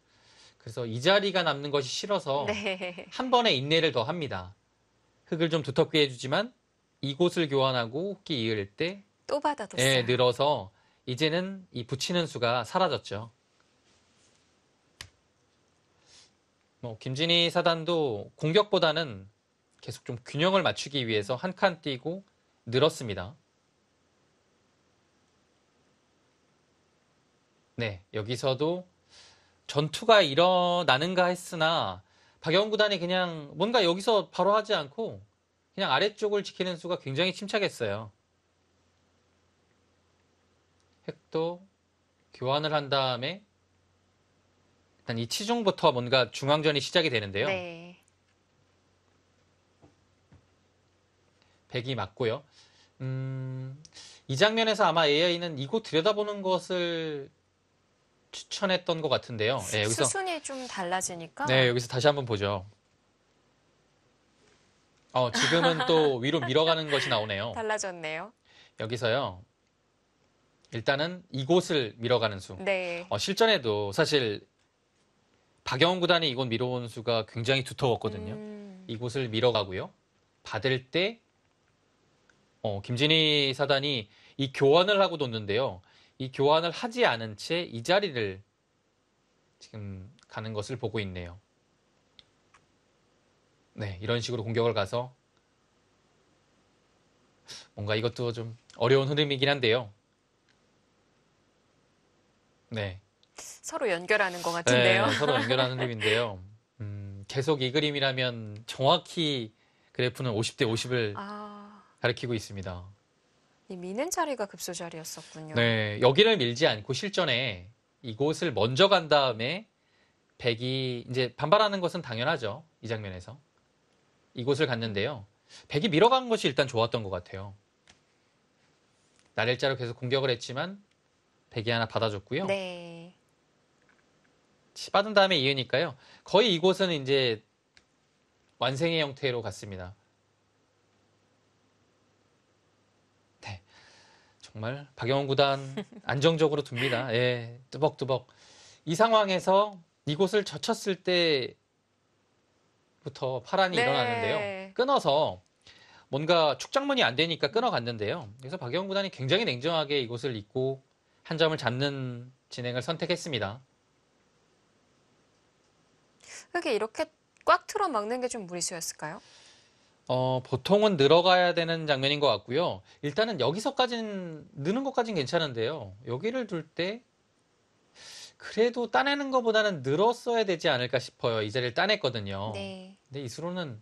그래서 이 자리가 남는 것이 싫어서 네. 한 번에 인내를 더 합니다. 흙을 좀 두텁게 해주지만 이곳을 교환하고 흙기 이을 때 또 받아뒀어요. 예, 늘어서 이제는 이 붙이는 수가 사라졌죠. 뭐 김진희 사단도 공격보다는 계속 좀 균형을 맞추기 위해서 한 칸 띄고 늘었습니다. 네, 여기서도 전투가 일어나는가 했으나 박영훈 구단이 그냥 뭔가 여기서 바로 하지 않고 그냥 아래쪽을 지키는 수가 굉장히 침착했어요. 획도 교환을 한 다음에 일단 이 치중부터 뭔가 중앙전이 시작이 되는데요. 네. 백이 맞고요. 이 장면에서 아마 AI는 이곳 들여다보는 것을 추천했던 것 같은데요. 네, 여기서 수순이 좀 달라지니까. 네, 여기서 다시 한번 보죠. 지금은 또 위로 밀어가는 것이 나오네요. 달라졌네요. 여기서요. 일단은 이곳을 밀어가는 수. 네. 실전에도 사실 박영훈 구단이 이곳 밀어온 수가 굉장히 두터웠거든요. 이곳을 밀어가고요. 받을 때 김진희 사단이 이 교환을 하고 뒀는데요. 이 교환을 하지 않은 채 이 자리를 지금 가는 것을 보고 있네요. 네, 이런 식으로 공격을 가서 뭔가 이것도 좀 어려운 흐름이긴 한데요. 네. 서로 연결하는 것 같은데요. 네, 서로 연결하는 흐름인데요. 계속 이 그림이라면 정확히 그래프는 50대 50을 가리키고 있습니다. 이 미는 자리가 급소 자리였었군요. 네, 여기를 밀지 않고 실전에 이곳을 먼저 간 다음에 백이 이제 반발하는 것은 당연하죠. 이 장면에서. 이곳을 갔는데요. 백이 밀어간 것이 일단 좋았던 것 같아요. 날일자로 계속 공격을 했지만 백이 하나 받아줬고요. 네. 받은 다음에 이으니까요. 거의 이곳은 이제 완생의 형태로 갔습니다. 네, 정말 박영훈 구단 안정적으로 둡니다. 예, 뚜벅뚜벅. 이 상황에서 이곳을 젖혔을 때부터 파란이 네. 일어나는데요. 끊어서 뭔가 축장문이 안 되니까 끊어갔는데요. 그래서 박영훈 구단이 굉장히 냉정하게 이곳을 잇고 한 점을 잡는 진행을 선택했습니다. 흙이 이렇게 꽉 틀어 막는 게 좀 무리수였을까요? 보통은 늘어가야 되는 장면인 것 같고요. 일단은 여기서까지는 느는 것까지는 괜찮은데요. 여기를 둘 때 그래도 따내는 것보다는 늘었어야 되지 않을까 싶어요. 이 자리를 따냈거든요. 네. 근데 이수로는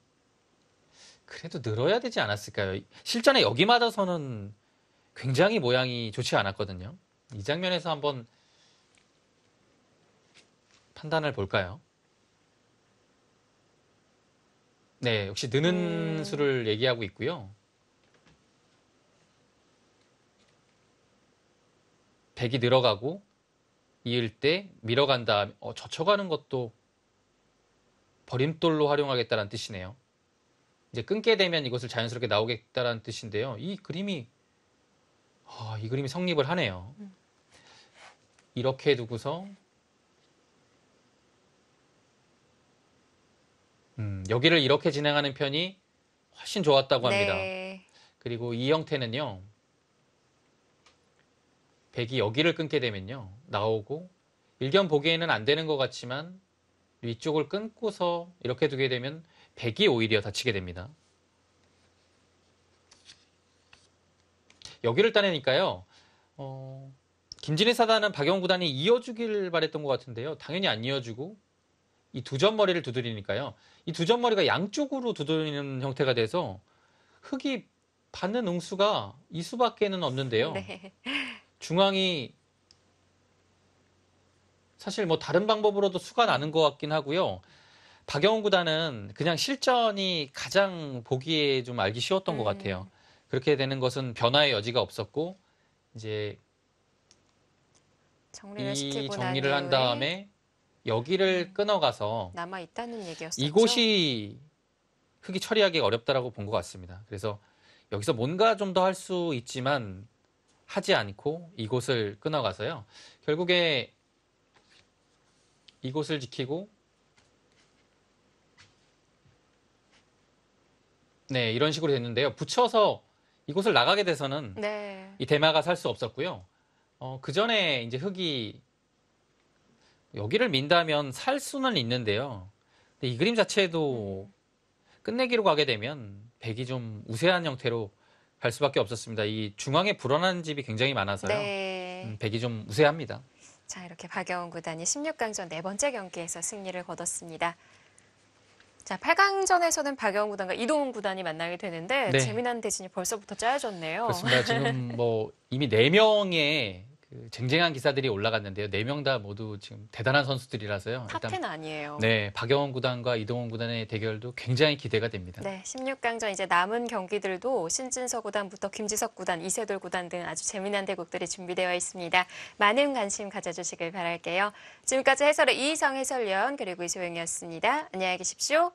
그래도 늘어야 되지 않았을까요? 실전에 여기 맞아서는 굉장히 모양이 좋지 않았거든요. 이 장면에서 한번 판단을 볼까요? 네, 역시 느는 수를 얘기하고 있고요. 백이 늘어가고 이을 때 밀어간 다음에 젖혀가는 것도 버림돌로 활용하겠다는 뜻이네요. 이제 끊게 되면 이것을 자연스럽게 나오겠다는 뜻인데요. 이 그림이 성립을 하네요. 이렇게 두고서 여기를 이렇게 진행하는 편이 훨씬 좋았다고 합니다. 네. 그리고 이 형태는요. 백이 여기를 끊게 되면요. 나오고 일견 보기에는 안 되는 것 같지만 위쪽을 끊고서 이렇게 두게 되면 백이 오히려 다치게 됩니다. 여기를 따내니까요. 김진희 사단은 박영훈 구단이 이어주길 바랬던 것 같은데요. 당연히 안 이어주고 이 두 점 머리를 두드리니까요. 이 두 점 머리가 양쪽으로 두드리는 형태가 돼서 흙이 받는 응수가 이 수밖에는 없는데요. 네. 중앙이 사실 뭐 다른 방법으로도 수가 나는 것 같긴 하고요. 박영훈 구단은 그냥 실전이 가장 보기에 좀 알기 쉬웠던 것 같아요. 그렇게 되는 것은 변화의 여지가 없었고 이제 이 정리를 한 다음에 여기를 끊어가서 남아 있다는 얘기였었죠. 이곳이 흙이 처리하기 어렵다라고 본 것 같습니다. 그래서 여기서 뭔가 좀 더 할 수 있지만 하지 않고 이곳을 끊어가서요. 결국에 이곳을 지키고 네, 이런 식으로 됐는데요. 붙여서 이곳을 나가게 돼서는 네. 이 대마가 살 수 없었고요. 그 전에 이제 흑이 여기를 민다면 살 수는 있는데요. 근데 이 그림 자체도 끝내기로 가게 되면 백이 좀 우세한 형태로 갈 수밖에 없었습니다. 이 중앙에 불어나는 집이 굉장히 많아서요. 네. 백이 좀 우세합니다. 자, 이렇게 박영훈 구단이 16강전 네 번째 경기에서 승리를 거뒀습니다. 자, 8강전에서는 박영훈 구단과 이동훈 구단이 만나게 되는데 네. 재미난 대진이 벌써부터 짜여졌네요. 그렇습니다. 지금 뭐 이미 4명의 그 쟁쟁한 기사들이 올라갔는데요. 4명 다 모두 지금 대단한 선수들이라서요. 탑10 아니에요. 네, 박영훈 구단과 이동훈 구단의 대결도 굉장히 기대가 됩니다. 네, 16강전 이제 남은 경기들도 신진서 구단부터 김지석 구단, 이세돌 구단 등 아주 재미난 대국들이 준비되어 있습니다. 많은 관심 가져주시길 바랄게요. 지금까지 해설의 이희성 해설위원 그리고 이소영이었습니다. 안녕히 계십시오.